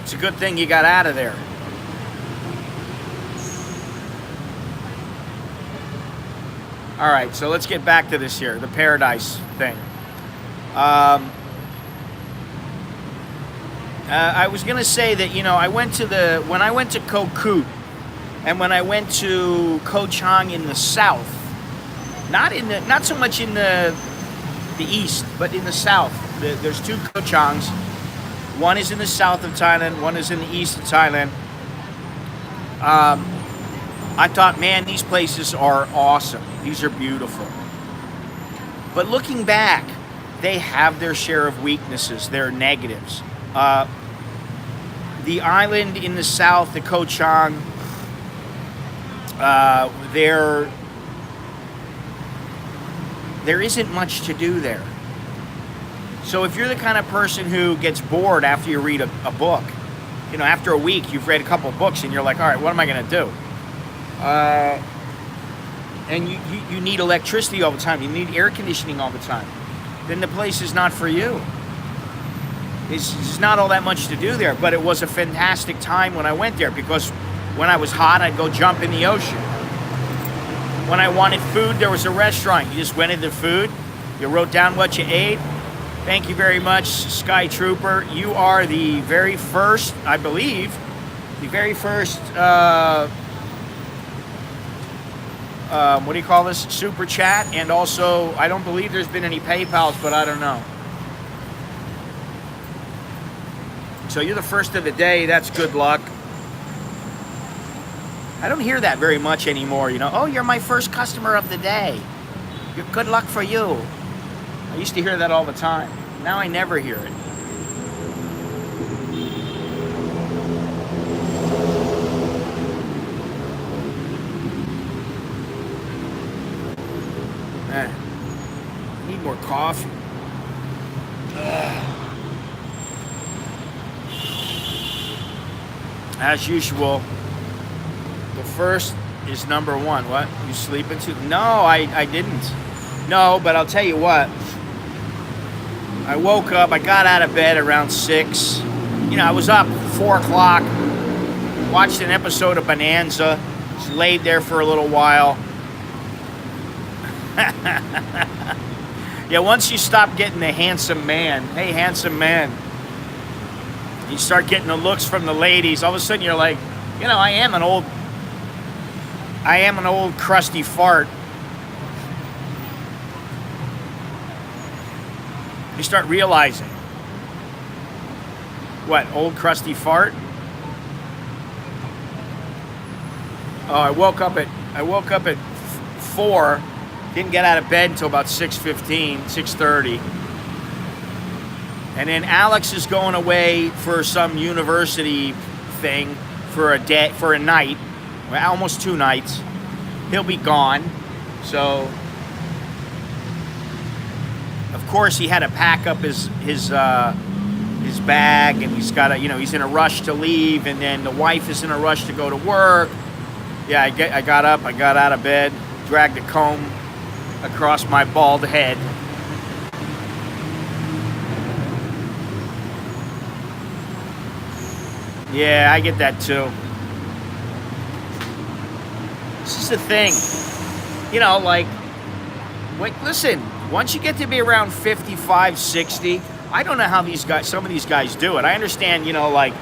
It's a good thing you got out of there. All right, so let's get back to this here, the paradise thing. I was gonna say that, when I went to Koh Koot, and when I went to Koh Chang in the south, not so much in the east, but in the south. There's two Koh Changs. One is in the south of Thailand, one is in the east of Thailand. I thought, man, these places are awesome. These are beautiful. But looking back, they have their share of weaknesses, their negatives. The island in the south, the Koh Chang, there isn't much to do there. So if you're the kind of person who gets bored after you read a book, after a week you've read a couple of books and you're like, all right, what am I going to do? And you need electricity all the time, you need air conditioning all the time, then the place is not for you. There's not all that much to do there, but it was a fantastic time when I went there, because when I was hot, I'd go jump in the ocean. When I wanted food, there was a restaurant. You just went into food, you wrote down what you ate. Thank you very much, Sky Trooper. You are the very first, I believe, what do you call this? Super chat. And also, I don't believe there's been any PayPals, but I don't know. So you're the first of the day. That's good luck. I don't hear that very much anymore, Oh, you're my first customer of the day. Good luck for you. I used to hear that all the time. Now I never hear it. I need more coffee. As usual, the first is number one. What? You sleeping too? No, I didn't. No, but I'll tell you what. I woke up, I got out of bed around 6. You know, I was up 4 o'clock, watched an episode of Bonanza, just laid there for a little while. Yeah, once you stop getting the handsome man, hey, handsome man, you start getting the looks from the ladies, all of a sudden you're like, you know, I am an old crusty fart. You start realizing. What, old crusty fart? Oh, I woke up at 4, didn't get out of bed until about 6:15, 6:30. And then Alex is going away for some university thing for a night, well, almost 2 nights. He'll be gone. So of course, he had to pack up his bag, and he's got to, you know, he's in a rush to leave, and then the wife is in a rush to go to work. Yeah, I got up, I got out of bed, dragged a comb across my bald head. Yeah, I get that too. This is the thing, you know, like, wait, listen. Once you get to be around 55, 60, I don't know how some of these guys do it. I understand, you know, like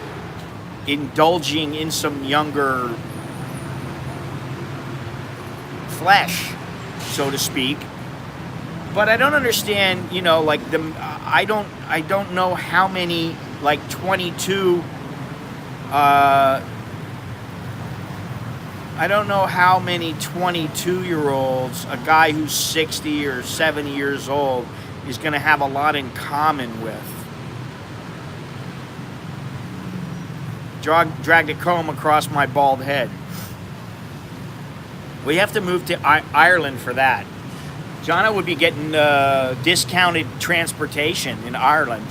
indulging in some younger flesh, so to speak. But I don't understand, you know, like I don't know how many like 22 I don't know how many 22-year-olds, a guy who's 60 or 70 years old, is going to have a lot in common with. Dragged a comb across my bald head. We have to move to Ireland for that. Jono would be getting discounted transportation in Ireland.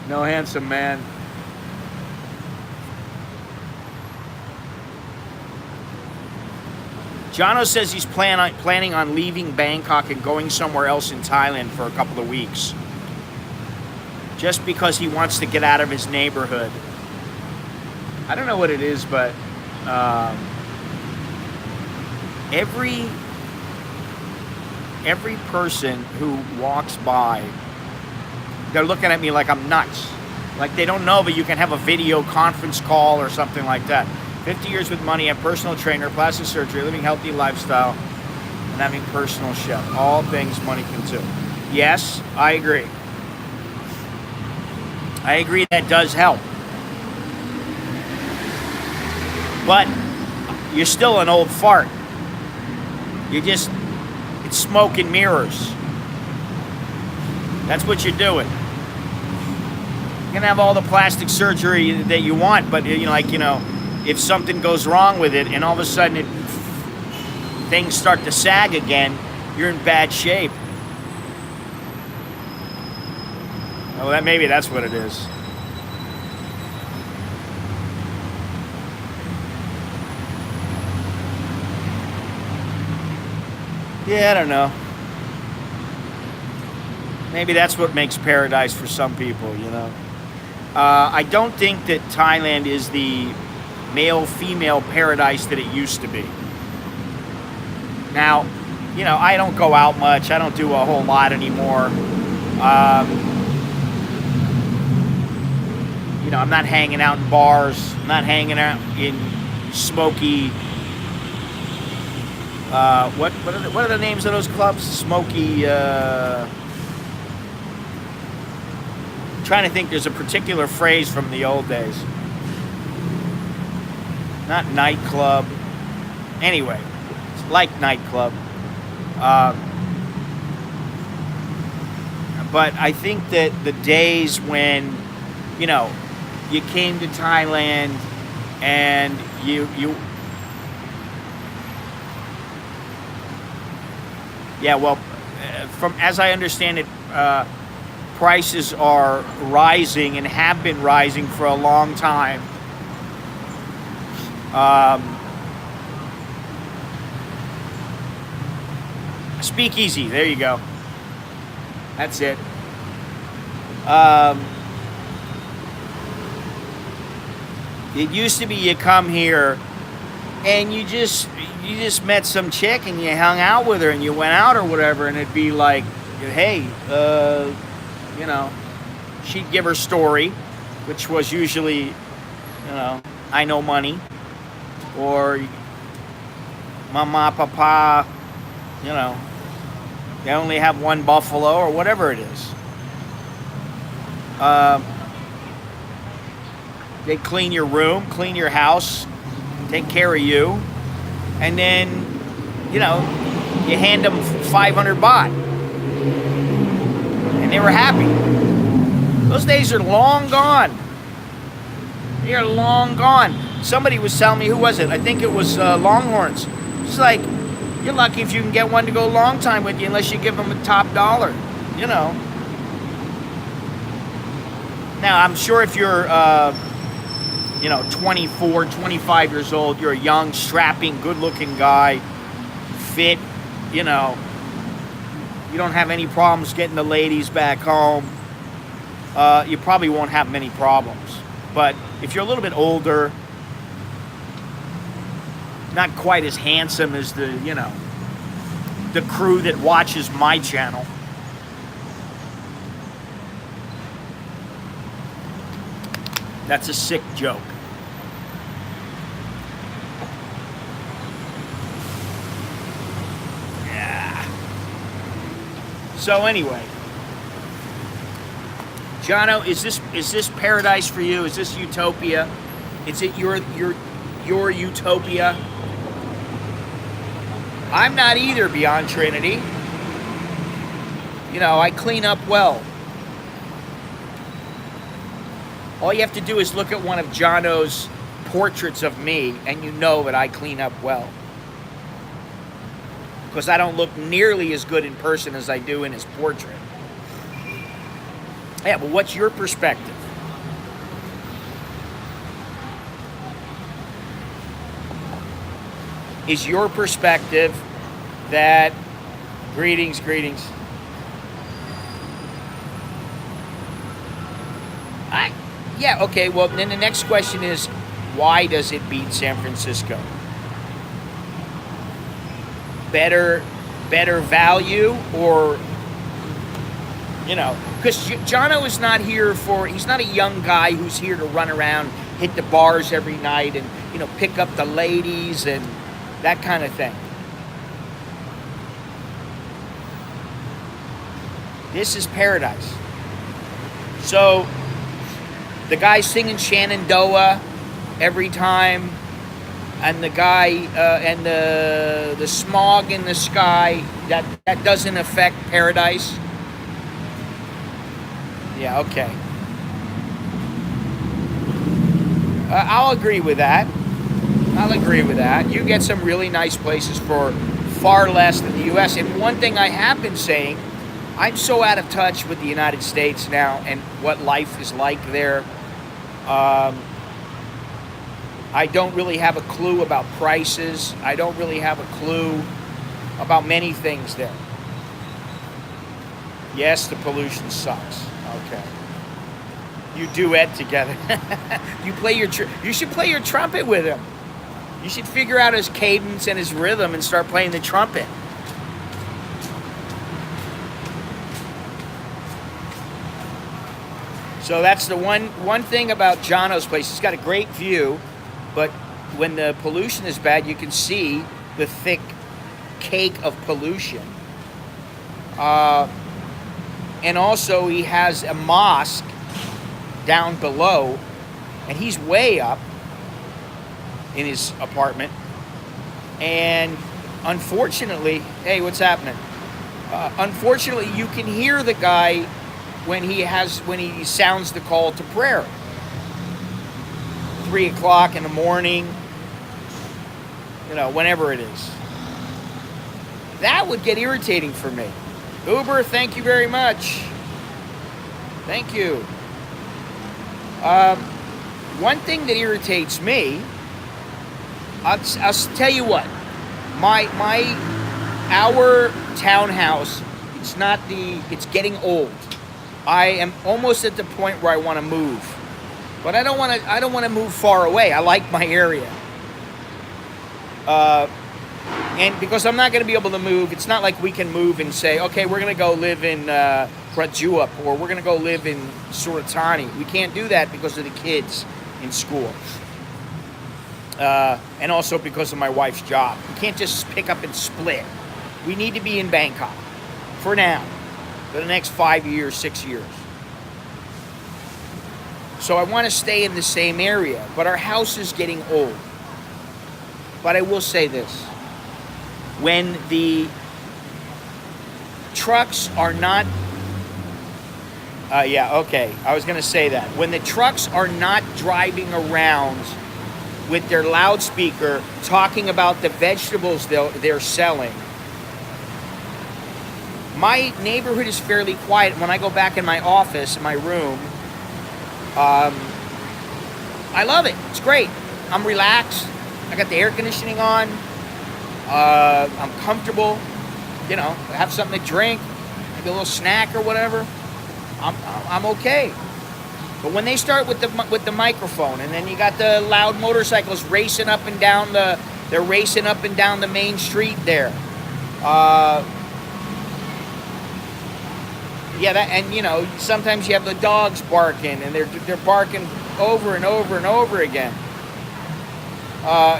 No handsome man. Jono says he's planning on leaving Bangkok and going somewhere else in Thailand for a couple of weeks. Just because he wants to get out of his neighborhood. I don't know what it is, but every person who walks by, they're looking at me like I'm nuts. Like they don't know, but you can have a video conference call or something like that. 50 years with money, a personal trainer, plastic surgery, living healthy lifestyle, and having personal chef. All things money can do. Yes, I agree. I agree that does help. But you're still an old fart. It's smoke and mirrors. That's what you're doing. You can have all the plastic surgery that you want, but if something goes wrong with it and all of a sudden things start to sag again, you're in bad shape. Well, maybe that's what it is. Yeah, I don't know. Maybe that's what makes paradise for some people, you know. I don't think that Thailand is the male-female paradise that it used to be. Now, I don't go out much. I don't do a whole lot anymore. I'm not hanging out in bars. I'm not hanging out in smoky... what are the names of those clubs? Smoky... trying to think, there's a particular phrase from the old days. not nightclub. Anyway, it's like nightclub. Uh, but I think that the days when, you know, you came to Thailand and you yeah, well, from as I understand it, prices are rising and have been rising for a long time. Speakeasy, there you go. That's it. It used to be you come here and you just met some chick and you hung out with her and you went out or whatever, and it'd be like, hey, you know, she'd give her story, which was usually, you know, I know money, or mama, papa, you know, they only have one buffalo, or whatever it is. They clean your room, clean your house, take care of you, and then, you know, you hand them 500 baht, and they were happy. Those days are long gone. They are long gone. Somebody was telling me, who was it? I think it was Longhorns. It's like, you're lucky if you can get one to go a long time with you, unless you give them a top dollar, you know. Now, I'm sure if you're, you know, 24, 25 years old, you're a young, strapping, good-looking guy, fit, you know, you don't have any problems getting the ladies back home, you probably won't have many problems. But if you're a little bit older, not quite as handsome as the, you know, the crew that watches my channel, that's a sick joke. Yeah. So anyway, Jono, is this paradise for you? Is this utopia? Is it your utopia? I'm not either, beyond Trinity. You know, I clean up well. All you have to do is look at one of Jono's portraits of me, and you know that I clean up well. Because I don't look nearly as good in person as I do in his portrait. Yeah, but what's your perspective? Is your perspective that... Greetings. Yeah, okay, well, then the next question is, why does it beat San Francisco? Better value, or, you know, because Jono is not here for, he's not a young guy who's here to run around, hit the bars every night and, you know, pick up the ladies and that kind of thing. This is paradise. So, the guy singing Shenandoah every time, and the guy and the smog in the sky, that doesn't affect paradise. Yeah, okay. I'll agree with that. You get some really nice places for far less than the U.S. And one thing I have been saying, I'm so out of touch with the United States now and what life is like there. I don't really have a clue about prices. I don't really have a clue about many things there. Yes, the pollution sucks. Okay. You duet together. You should play your trumpet with him. You should figure out his cadence and his rhythm and start playing the trumpet. So that's the one thing about Jono's place. He's got a great view, but when the pollution is bad, you can see the thick cake of pollution. And also he has a mosque down below, and he's way up. in his apartment. And unfortunately, hey, what's happening? Unfortunately, you can hear the guy when he sounds the call to prayer. 3 o'clock in the morning, whenever it is. That would get irritating for me. Uber, thank you very much. Thank you. One thing that irritates me, I'll tell you what, our townhouse, it's getting old. I am almost at the point where I want to move, but I don't want to move far away. I like my area, and because I'm not going to be able to move, it's not like we can move and say, okay, we're going to go live in Prajuap, or we're going to go live in Suratani. We can't do that because of the kids in school. And also because of my wife's job. We can't just pick up and split. We need to be in Bangkok for now, for the next 5 years, 6 years. So I want to stay in the same area, but our house is getting old. But I will say this. When the trucks are not... I was going to say that. When the trucks are not driving around with their loudspeaker talking about the vegetables they're selling. My neighborhood is fairly quiet. When I go back in my office, in my room, I love it. It's great. I'm relaxed. I got the air conditioning on. I'm comfortable. I have something to drink, maybe a little snack or whatever. I'm okay. But when they start with the microphone, and then you got the loud motorcycles racing up and down the main street there. Sometimes you have the dogs barking, and they're barking over and over and over again.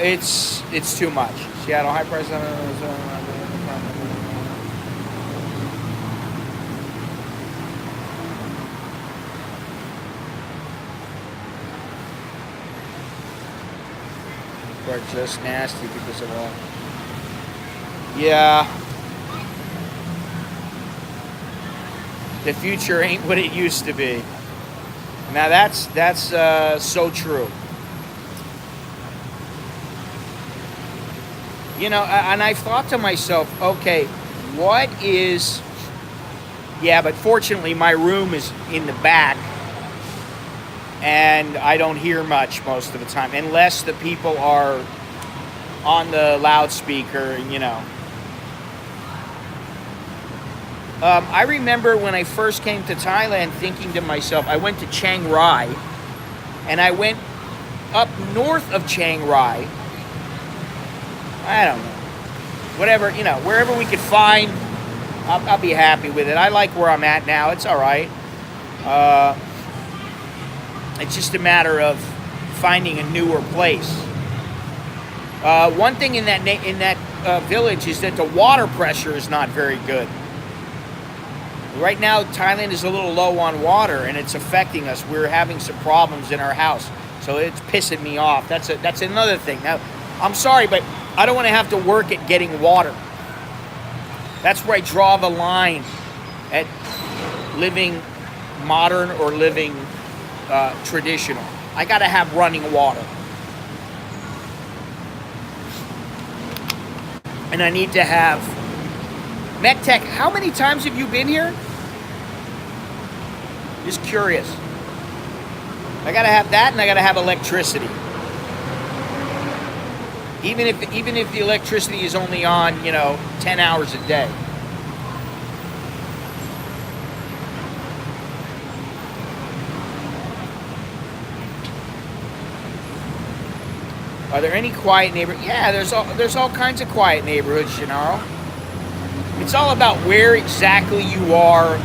It's too much. Seattle high price. Are just nasty because of all. Yeah. The future ain't what it used to be. Now that's so true. And I've thought to myself, okay, what is... Yeah, but fortunately my room is in the back, and I don't hear much most of the time, unless the people are on the loudspeaker, I remember when I first came to Thailand thinking to myself, I went to Chiang Rai, and I went up north of Chiang Rai. I don't know. Whatever, wherever we could find, I'll be happy with it. I like where I'm at now. It's all right. It's just a matter of finding a newer place. One thing in that village is that the water pressure is not very good. Right now, Thailand is a little low on water, and it's affecting us. We're having some problems in our house, so it's pissing me off. That's another thing. Now, I'm sorry, but I don't want to have to work at getting water. That's where I draw the line at living modern or living traditional. I got to have running water. And I need to have... MedTech, how many times have you been here? Just curious. I got to have that, and I got to have electricity. Even if the electricity is only on, 10 hours a day. Are there any quiet neighborhoods? Yeah, there's all kinds of quiet neighborhoods, Gennaro. It's all about where exactly you are.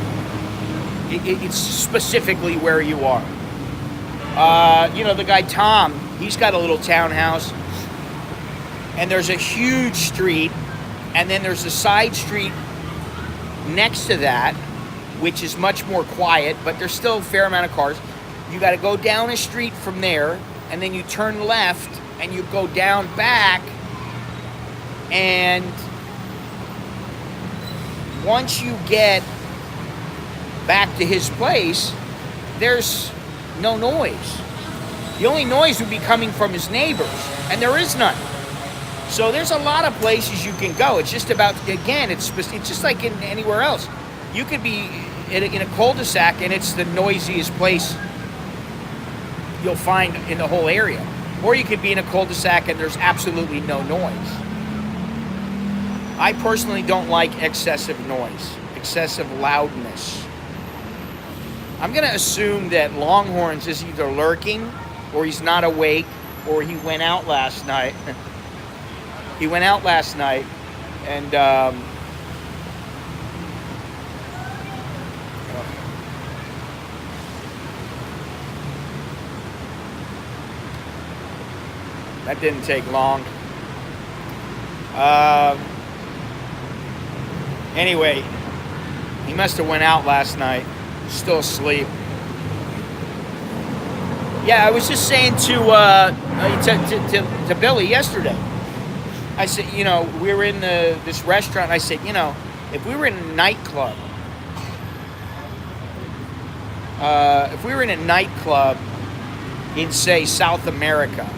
It's specifically where you are. The guy Tom, he's got a little townhouse, and there's a huge street, and then there's a side street next to that, which is much more quiet, but there's still a fair amount of cars. You got to go down a street from there, and then you turn left, and you go down back, and once you get back to his place, there's no noise. The only noise would be coming from his neighbors, and there is none. So there's a lot of places you can go. It's just about, again, it's just like in anywhere else. You could be in a cul-de-sac, and it's the noisiest place you'll find in the whole area. Or you could be in a cul-de-sac and there's absolutely no noise. I personally don't like excessive noise, excessive loudness. I'm going to assume that Longhorns is either lurking, or he's not awake, or he went out last night. He went out last night, and that didn't take long. Anyway, he must have went out last night, still asleep. Yeah, I was just saying to Billy yesterday. I said, you know, we were in this restaurant. I said, you know, if we were in a nightclub, in, say, South America,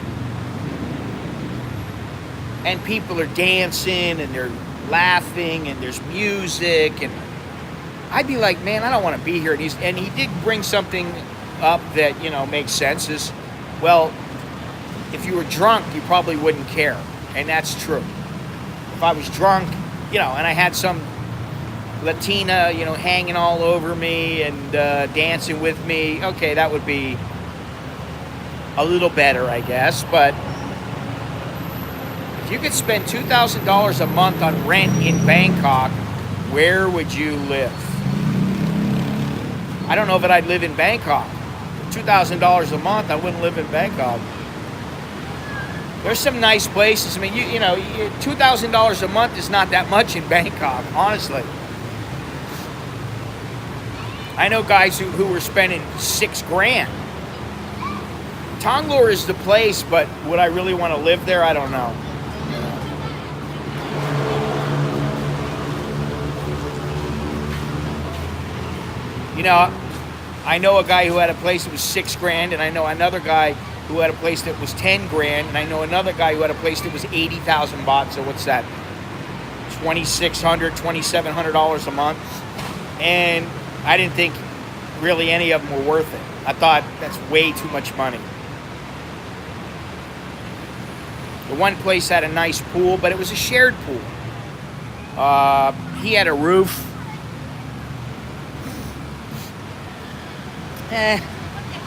and people are dancing and they're laughing and there's music, and I'd be like, man, I don't want to be here. And he did bring something up that, you know, makes sense. Is, well, if you were drunk, you probably wouldn't care. And that's true. If I was drunk, you know, and I had some Latina, you know, hanging all over me and dancing with me, okay, that would be a little better, I guess. But if you could spend $2,000 a month on rent in Bangkok, where would you live? I don't know that I'd live in Bangkok. For $2,000 a month, I wouldn't live in Bangkok. There's some nice places. I mean, you know, $2,000 a month is not that much in Bangkok, honestly. I know guys who were spending $6,000. Tonglor is the place, but would I really want to live there? I don't know. You know, I know a guy who had a place that was $6,000, and I know another guy who had a place that was $10,000, and I know another guy who had a place that was 80,000 baht. So what's that? $2,600, $2,700 a month. And I didn't think really any of them were worth it. I thought that's way too much money. The one place had a nice pool, but it was a shared pool. He had a roof.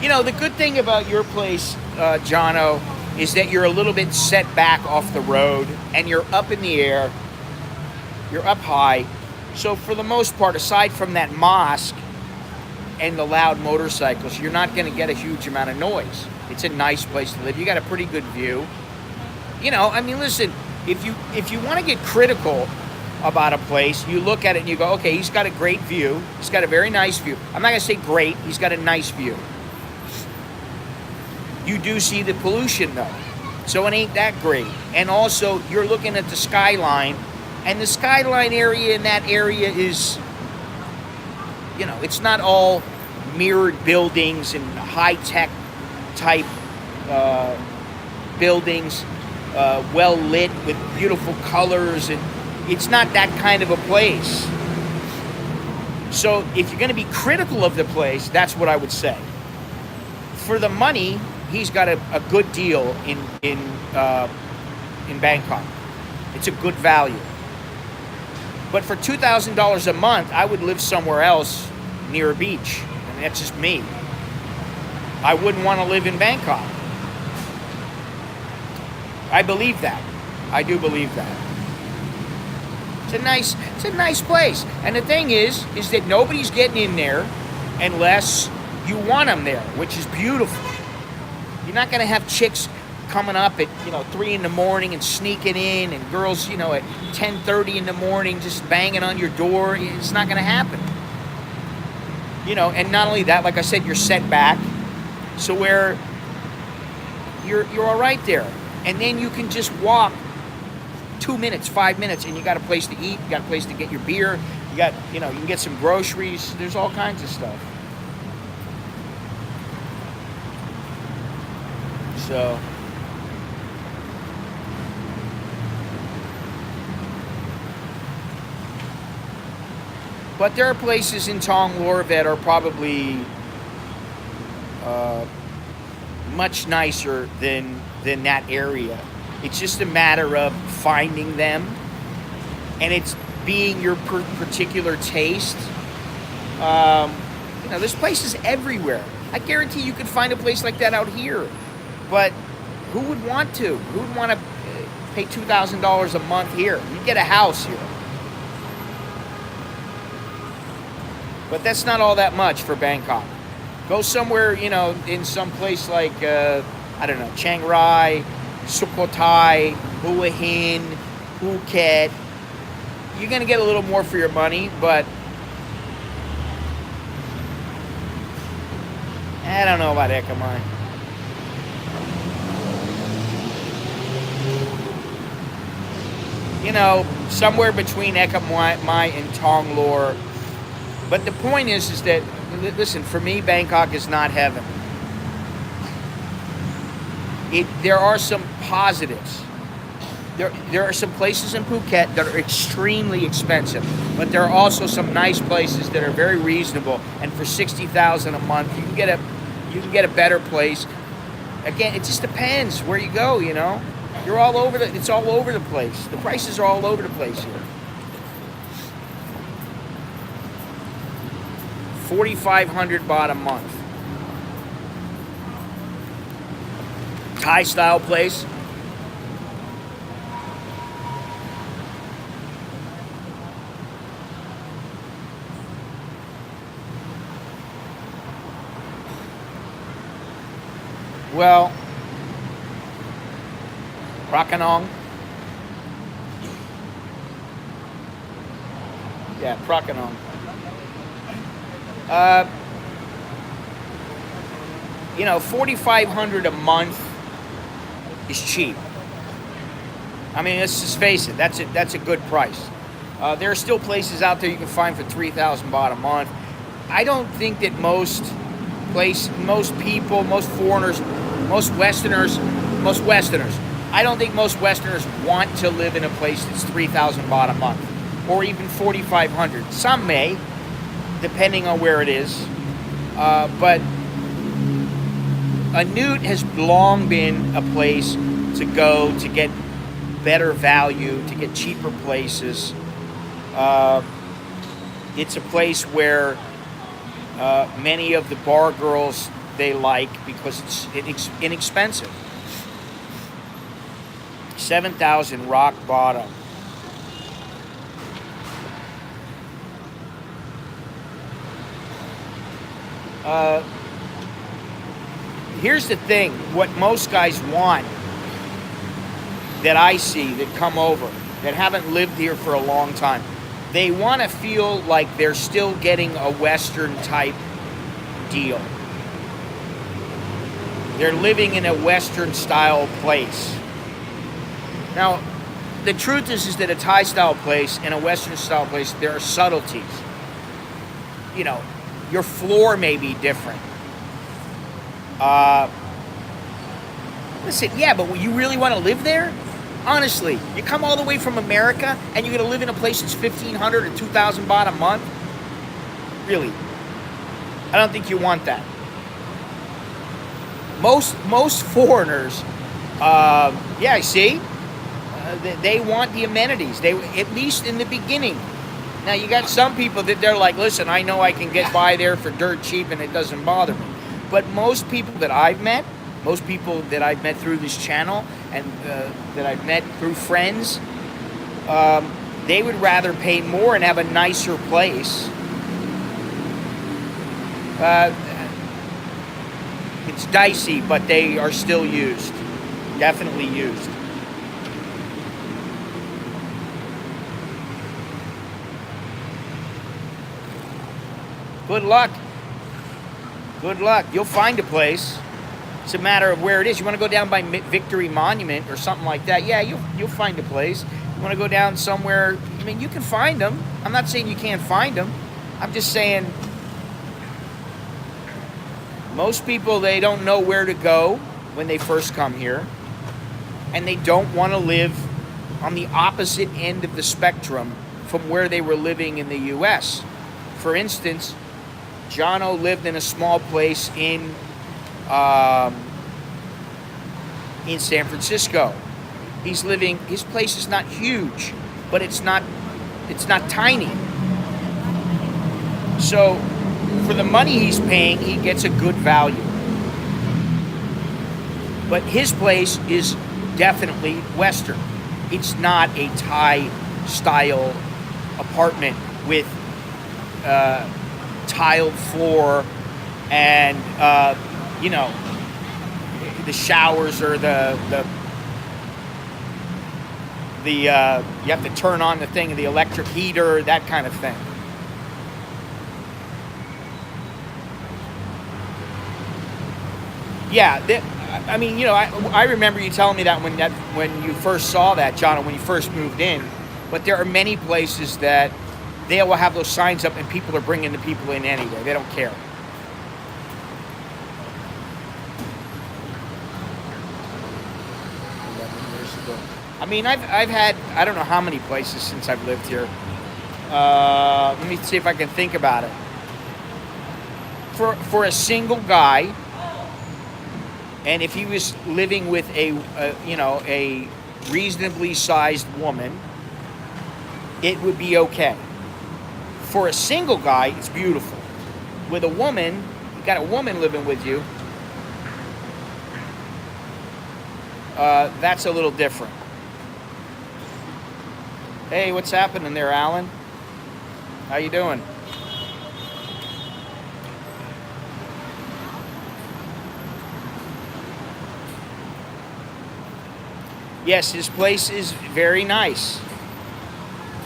You know, the good thing about your place, Jono, is that you're a little bit set back off the road, and you're up in the air. You're up high. So for the most part, aside from that mosque and the loud motorcycles, you're not going to get a huge amount of noise. It's a nice place to live. You got a pretty good view. You know, I mean, listen, if you want to get critical about a place, you look at it and you go, okay, he's got a great view. He's got a very nice view. I'm not going to say great. He's got a nice view. You do see the pollution, though. So it ain't that great. And also, you're looking at the skyline. And the skyline area in that area is, you know, it's not all mirrored buildings and high-tech type buildings, well lit with beautiful colors, and it's not that kind of a place. So if you're going to be critical of the place, that's what I would say. For the money, he's got a good deal in Bangkok. It's a good value. But for $2,000 a month, I would live somewhere else near a beach. I mean, that's just me. I wouldn't want to live in Bangkok. I believe that. I do believe that. It's a nice place. And the thing is that nobody's getting in there unless you want them there, which is beautiful. You're not going to have chicks coming up at 3 a.m. and sneaking in, and girls at 10:30 in the morning just banging on your door. It's not going to happen. And not only that, like I said, you're set back, so where you're all right there. and then you can just walk 2 minutes, 5 minutes, and you got a place to eat, you got a place to get your beer, you got, you know, you can get some groceries. There's all kinds of stuff. So, but there are places in Tong Lor that are probably much nicer than that area. It's just a matter of finding them, and it's being your particular taste. You know, there's places everywhere. I guarantee you could find a place like that out here, but who would want to? Who would want to pay $2,000 a month here? You get a house here. But that's not all that much for Bangkok. Go somewhere, you know, in some place like, I don't know, Chiang Rai, Sukhothai, Hua Hin, Phuket. You're going to get a little more for your money, but I don't know about Ekamai. You know, somewhere between Ekamai and Tong Lor. But the point is that, listen, for me, Bangkok is not heaven. There are some positives. There are some places in Phuket that are extremely expensive, but there are also some nice places that are very reasonable. And for $60,000 a month, you can get a better place. Again, it just depends where you go. You know, you're all over it's all over the place. The prices are all over the place here. 4,500 baht a month. Thai style place. Well, Prakanong. Yeah, Prakanong. You know, 4,500 a month is cheap. I mean, let's just face it. That's a good price. There are still places out there you can find for 3,000 baht a month. I don't think that most people, most foreigners, most Westerners. I don't think most Westerners want to live in a place that's 3,000 baht a month, or even 4,500. Some may, depending on where it is. But Nut has long been a place to go to get better value, to get cheaper places. It's a place where many of the bar girls they like because it's inexpensive. 7,000 rock bottom. Here's the thing, what most guys want that I see that come over, that haven't lived here for a long time, they want to feel like they're still getting a Western type deal. They're living in a Western style place. Now, the truth is that a Thai style place and a Western style place, there are subtleties. You know, your floor may be different. Listen, yeah, but you really want to live there? Honestly, you come all the way from America and you're going to live in a place that's 1,500 or 2,000 baht a month? Really? I don't think you want that. Most foreigners, yeah, see? They want the amenities. They, at least in the beginning. Now, you got some people that they're like, listen, I know I can get by there for dirt cheap and it doesn't bother me. But most people that I've met through this channel and that I've met through friends, they would rather pay more and have a nicer place. It's dicey, but they are still used. Definitely used. Good luck. Good luck. You'll find a place. It's a matter of where it is. You want to go down by Victory Monument or something like that? Yeah, you'll find a place. You want to go down somewhere? I mean, you can find them. I'm not saying you can't find them. I'm just saying most people, they don't know where to go when they first come here, and they don't want to live on the opposite end of the spectrum from where they were living in the U.S. For instance, Jono lived in a small place in San Francisco. His place is not huge, but it's not tiny. So for the money he's paying, he gets a good value. But his place is definitely Western. It's not a Thai style apartment with tiled floor and you know, the showers or you have to turn on the thing, the electric heater, that kind of thing. Yeah, I mean, you know, I remember you telling me that when you first saw that, John, when you first moved in. But there are many places that they will have those signs up, and people are bringing the people in anyway. They don't care. I mean, I've had, I don't know how many places since I've lived here. Let me see if I can think about it. For a single guy, and if he was living with a reasonably sized woman, it would be okay. For a single guy, it's beautiful. With a woman, you got a woman living with you, that's a little different. Hey, what's happening there, Alan? How you doing? Yes, his place is very nice.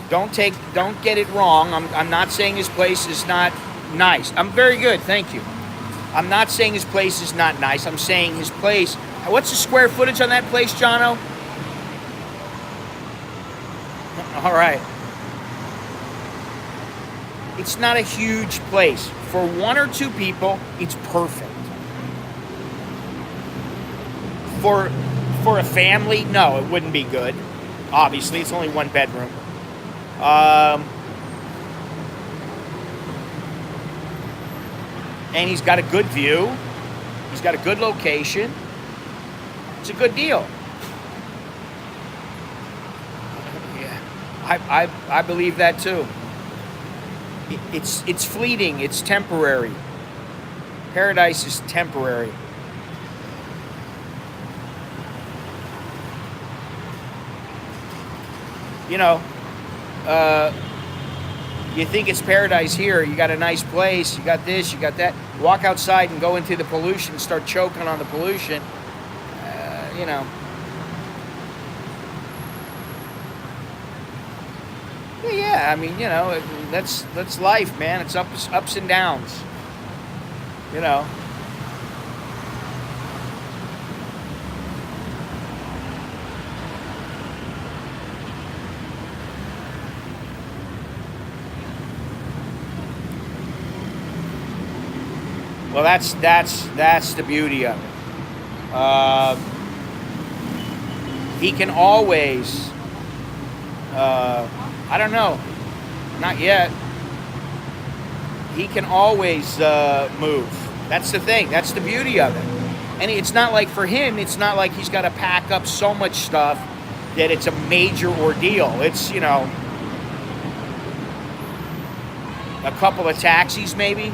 Don't get it wrong. I'm not saying his place is not nice. I'm very good, thank you. I'm not saying his place is not nice. I'm saying his place. What's the square footage on that place, Jono? All right. It's not a huge place. For one or two people, it's perfect. For a family, no, it wouldn't be good. Obviously, it's only one bedroom. And he's got a good view. He's got a good location. It's a good deal. Yeah, I believe that too. It's fleeting. It's temporary. Paradise is temporary. You know, you think it's paradise here. You got a nice place. You got this. You got that. Walk outside and go into the pollution. Start choking on the pollution. You know. Yeah. I mean, you know, that's life, man. It's ups and downs. You know. Well, that's the beauty of it. He can always, I don't know, not yet. He can always move. That's the thing. That's the beauty of it. And it's not like for him, it's not like he's got to pack up so much stuff that it's a major ordeal. It's, you know, a couple of taxis maybe.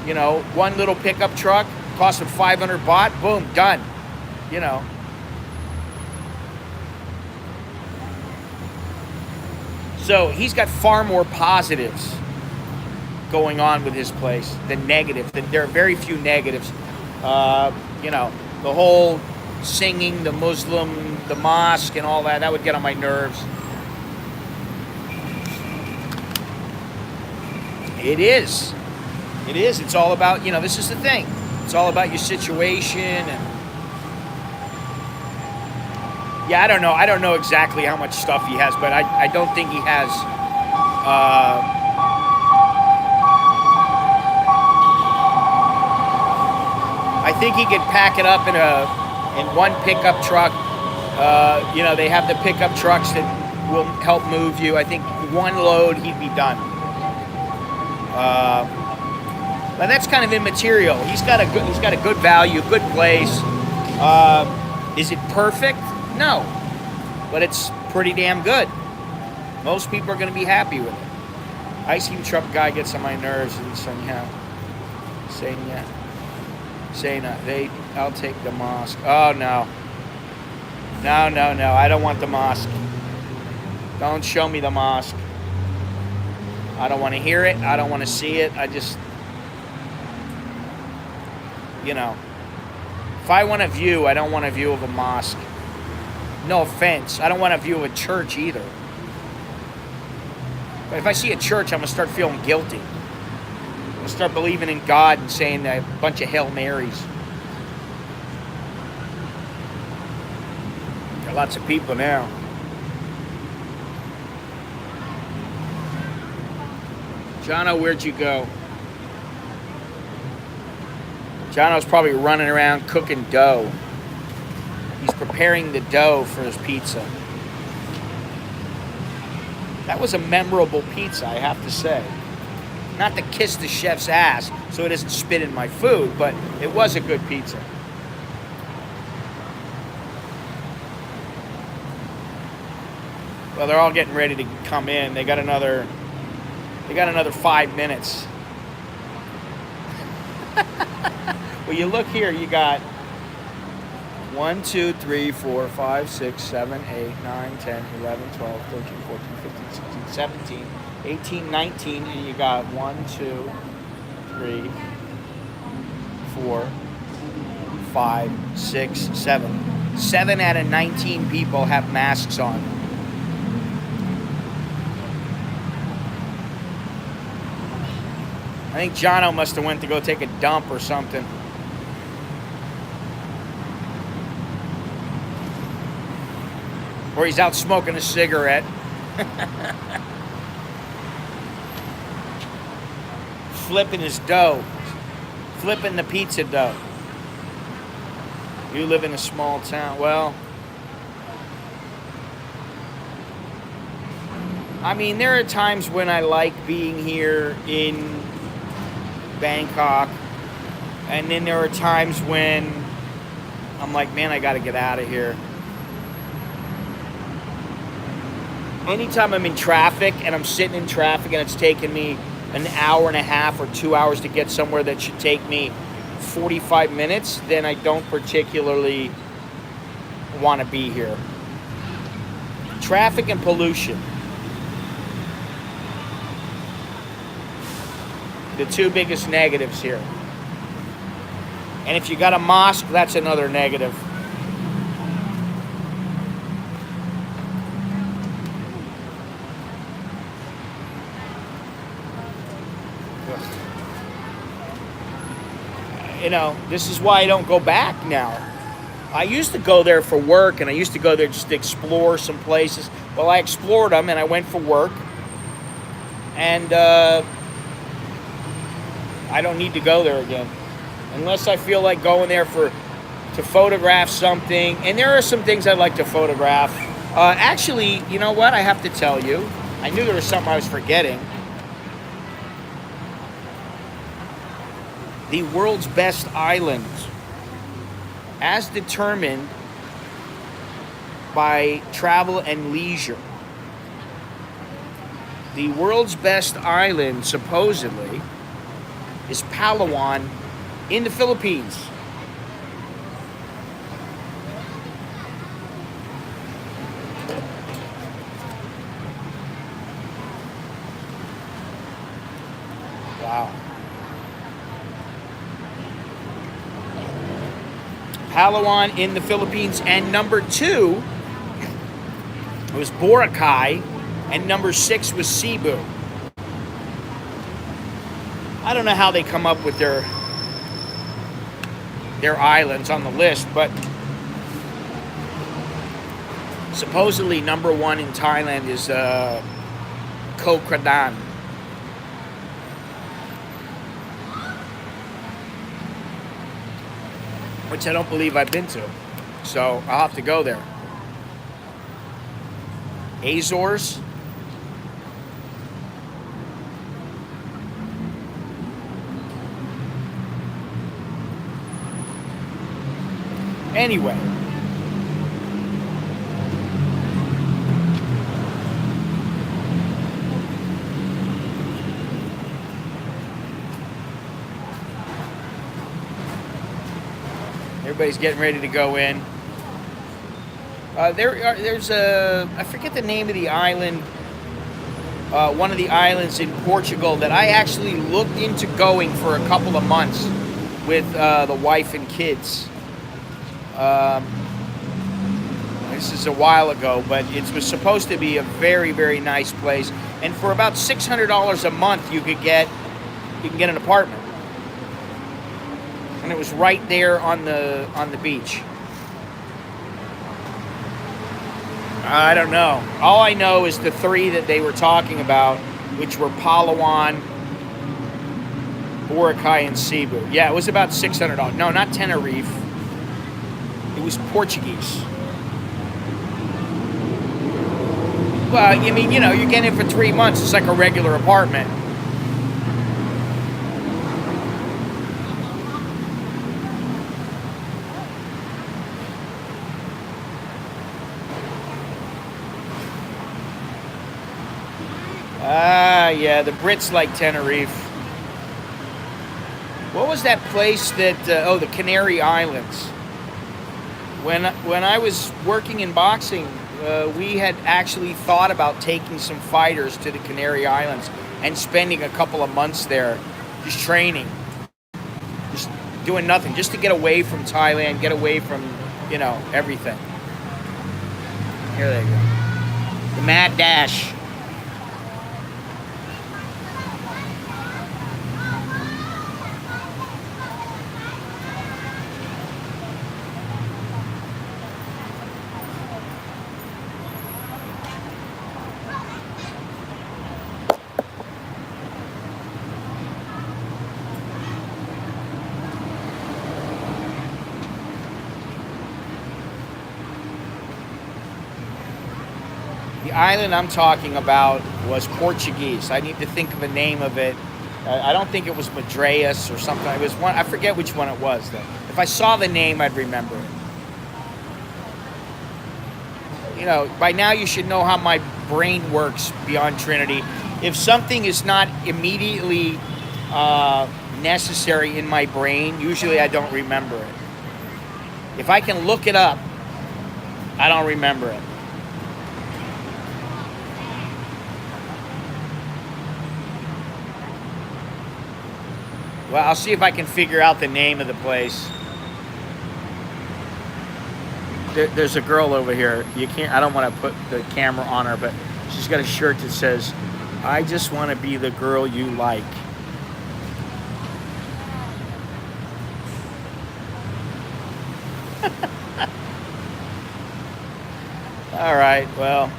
You know, one little pickup truck, cost him 500 baht, boom, done. You know. So he's got far more positives going on with his place than negatives. There are very few negatives. You know, the whole singing, the Muslim, the mosque and all that would get on my nerves. It is. It is. It's all about, you know, this is the thing. It's all about your situation and Yeah, I don't know. I don't know exactly how much stuff he has, but I don't think he has. I think he could pack it up in one pickup truck. You know, they have the pickup trucks that will help move you. I think one load he'd be done. But that's kind of immaterial. He's got a good value, good place. Is it perfect? No, but it's pretty damn good. Most people are going to be happy with it. Ice cream truck guy gets on my nerves and saying I'll take the mosque. Oh no. No. I don't want the mosque. Don't show me the mosque. I don't want to hear it. I don't want to see it. I just, you know, if I want a view, I don't want a view of a mosque. No offense. I don't want a view of a church either. But if I see a church, I'm going to start feeling guilty. I'm going to start believing in God and saying a bunch of Hail Marys. There are lots of people now. Jono, where'd you go? Jono's probably running around cooking dough. He's preparing the dough for his pizza. That was a memorable pizza, I have to say. Not to kiss the chef's ass so it doesn't spit in my food, but it was a good pizza. Well, they're all getting ready to come in. They got another 5 minutes. Well, you look here, you got 1, 2, 3, 4, 5, 6, 7, 8, 9, 10, 11, 12, 13, 14, 15, 16, 17, 18, 19, and you got 1, 2, 3, 4, 5, 6, 7. 7 out of 19 people have masks on. I think Jono must have went to go take a dump or something. Or he's out smoking a cigarette. Flipping his dough. Flipping the pizza dough. You live in a small town. Well, I mean, there are times when I like being here in Bangkok, and then there are times when I'm like, man, I gotta get out of here. Anytime I'm in traffic and I'm sitting in traffic and it's taking me an hour and a half or 2 hours to get somewhere that should take me 45 minutes, then I don't particularly want to be here. Traffic and pollution. The two biggest negatives here. And if you got a mosque, that's another negative. You know, this is why I don't go back now. I used to go there for work, and I used to go there just to explore some places. Well, I explored them, and I went for work. And I don't need to go there again. Unless I feel like going there to photograph something. And there are some things I'd like to photograph. Actually, you know what? I have to tell you. I knew there was something I was forgetting. The world's best islands, as determined by Travel and Leisure. The world's best island, supposedly, is Palawan in the Philippines. Wow. Palawan in the Philippines, and number 2 was Boracay, and number 6 was Cebu. I don't know how they come up with their islands on the list, but Supposedly number one in Thailand is Koh Kradan. Which I don't believe I've been to. So I'll have to go there. Azores. Anyway. Everybody's getting ready to go in. There's a, I forget the name of the island, one of the islands in Portugal that I actually looked into going for a couple of months with the wife and kids. This is a while ago, but it was supposed to be a very, very nice place. And for about $600 a month, you can get an apartment. And it was right there on the beach. I don't know. All I know is the three that they were talking about, which were Palawan, Boracay, and Cebu. Yeah, it was about $600. No, not Tenerife. It was Portuguese. Well, I mean, you're getting it for 3 months. It's like a regular apartment. Yeah, the Brits like Tenerife. What was that place that, the Canary Islands. When I was working in boxing, we had actually thought about taking some fighters to the Canary Islands and spending a couple of months there, just training, just doing nothing, just to get away from Thailand, get away from, everything. Here they go. The Mad Dash. The island I'm talking about was Portuguese. I need to think of the name of it. I don't think it was Madreas or something. It was one. I forget which one it was, though. If I saw the name, I'd remember it. By now you should know how my brain works beyond Trinity. If something is not immediately necessary in my brain, usually I don't remember it. If I can look it up, I don't remember it. Well, I'll see if I can figure out the name of the place. There's a girl over here. I don't want to put the camera on her, but she's got a shirt that says, "I just want to be the girl you like." All right, well,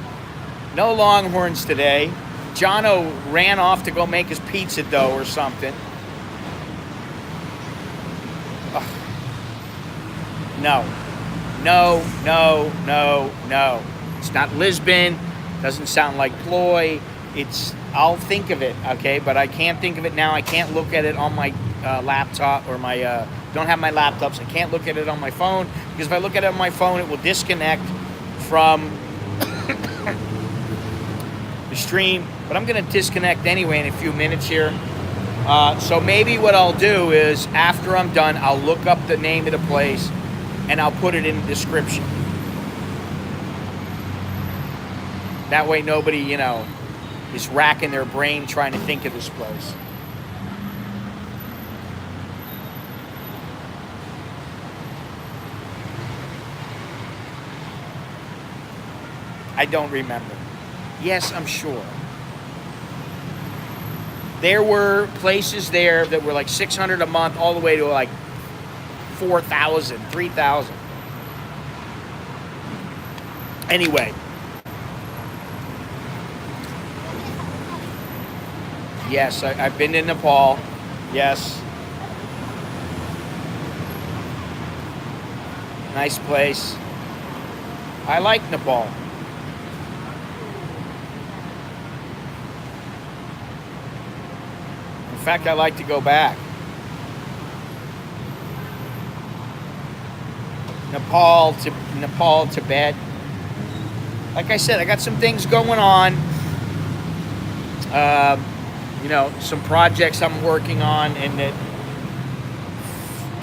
no Longhorns today. Jono ran off to go make his pizza dough or something. No. It's not Lisbon. Doesn't sound like Ploy. I'll think of it, okay? But I can't think of it now. I can't look at it on my laptop or my, don't have my laptops. I can't look at it on my phone because if I look at it on my phone, it will disconnect from the stream. But I'm going to disconnect anyway in a few minutes here. So maybe what I'll do is after I'm done, I'll look up the name of the place and I'll put it in the description. That way nobody, is racking their brain trying to think of this place. I don't remember. Yes, I'm sure. There were places there that were like $600 a month all the way to like $4,000, $3,000. Anyway. Yes, I've been to Nepal. Yes. Nice place. I like Nepal. In fact, I like to go back. Nepal, Tibet. Like I said, I got some things going on. You know, some projects I'm working on and that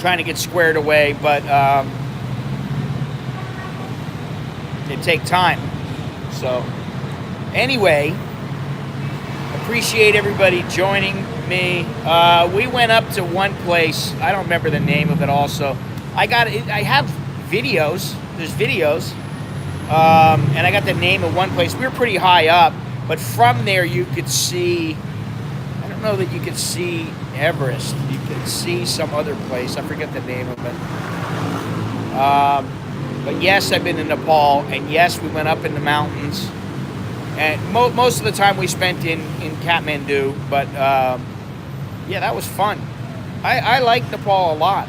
trying to get squared away, but it take time. So anyway, appreciate everybody joining me. We went up to one place. I don't remember the name of it. Also, I have videos. There's videos, and I got the name of one place. We were pretty high up, but from there you could see. I don't know that you could see Everest. You could see some other place. I forget the name of it. But yes, I've been in Nepal, and yes, we went up in the mountains. And most of the time we spent in Kathmandu, but yeah, that was fun. I like Nepal a lot.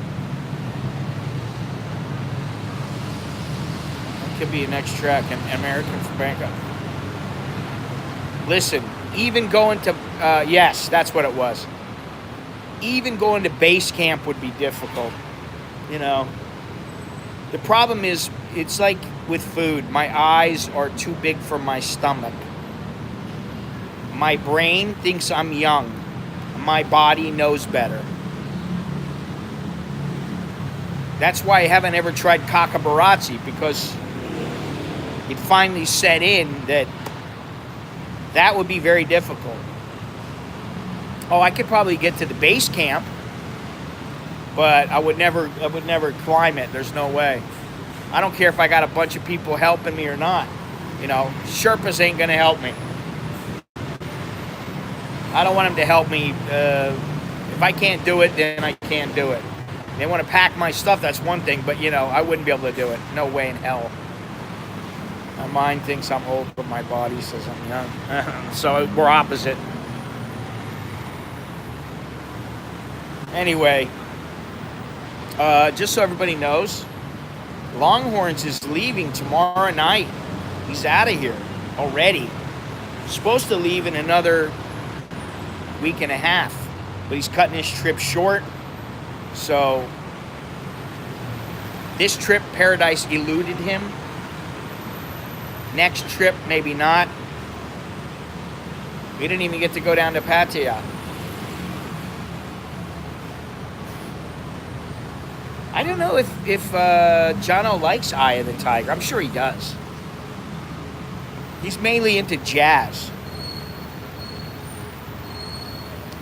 That could be a next track, an American from Bangkok. Listen, even going to, yes, that's what it was. Even going to base camp would be difficult, you know. The problem is, it's like with food. My eyes are too big for my stomach. My brain thinks I'm young. My body knows better. That's why I haven't ever tried kakabaratsi, because it finally set in that would be very difficult. Oh, I could probably get to the base camp, but I would never climb it. There's no way. I don't care if I got a bunch of people helping me or not. You know, Sherpas ain't gonna help me. I don't want them to help me. If I can't do it, then I can't do it. They want to pack my stuff, that's one thing, but you know, I wouldn't be able to do it. No way in hell. My mind thinks I'm old, but my body says I'm young. So we're opposite. Anyway, just so everybody knows, Longhorns is leaving tomorrow night. He's out of here already. Supposed to leave in another week and a half, but he's cutting his trip short. So this trip, Paradise eluded him. Next trip, maybe not. We didn't even get to go down to Pattaya. I don't know if Jono likes Eye of the Tiger. I'm sure he does. He's mainly into jazz.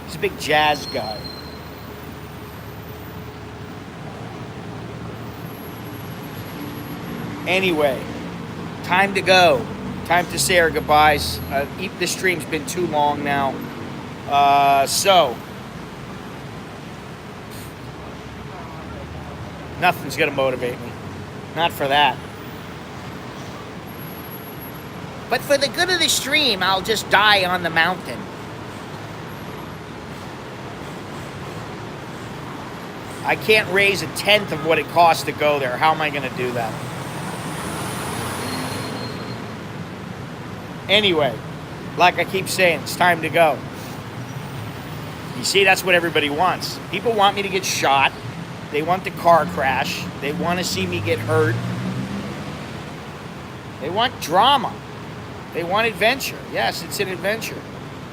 He's a big jazz guy. Anyway, time to go. Time to say our goodbyes. The stream's been too long now. So, nothing's going to motivate me. Not for that. But for the good of the stream, I'll just die on the mountain. I can't raise a tenth of what it costs to go there. How am I going to do that? Anyway, like I keep saying, it's time to go. You see, that's what everybody wants. People want me to get shot. They want the car crash. They want to see me get hurt. They want drama. They want adventure. Yes, it's an adventure.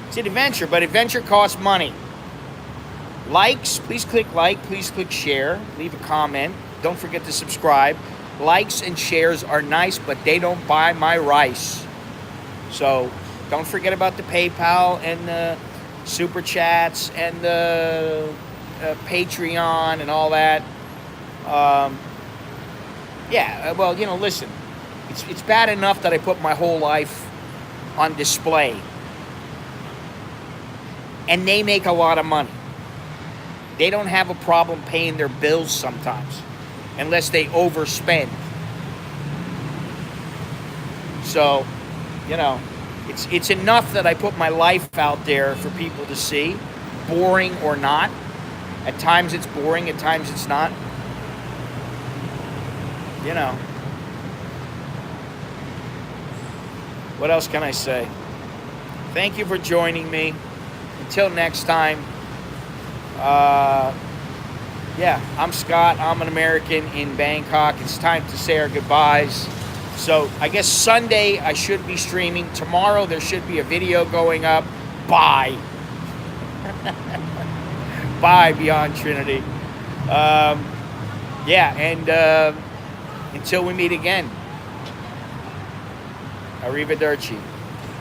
It's an adventure, but adventure costs money. Likes, please click like, please click share, leave a comment. Don't forget to subscribe. Likes and shares are nice, but they don't buy my rice. So don't forget about the PayPal and the Super Chats and the Patreon and all that. Yeah, well, you know, listen. It's bad enough that I put my whole life on display. And they make a lot of money. They don't have a problem paying their bills sometimes, unless they overspend. So, you know, it's enough that I put my life out there for people to see, boring or not. At times it's boring, at times it's not. You know. What else can I say? Thank you for joining me. Until next time. Yeah, I'm Scott. I'm an American in Bangkok. It's time to say our goodbyes. So I guess Sunday I should be streaming. Tomorrow there should be a video going up. Bye. Bye, Beyond Trinity. Yeah, and until we meet again, arrivederci.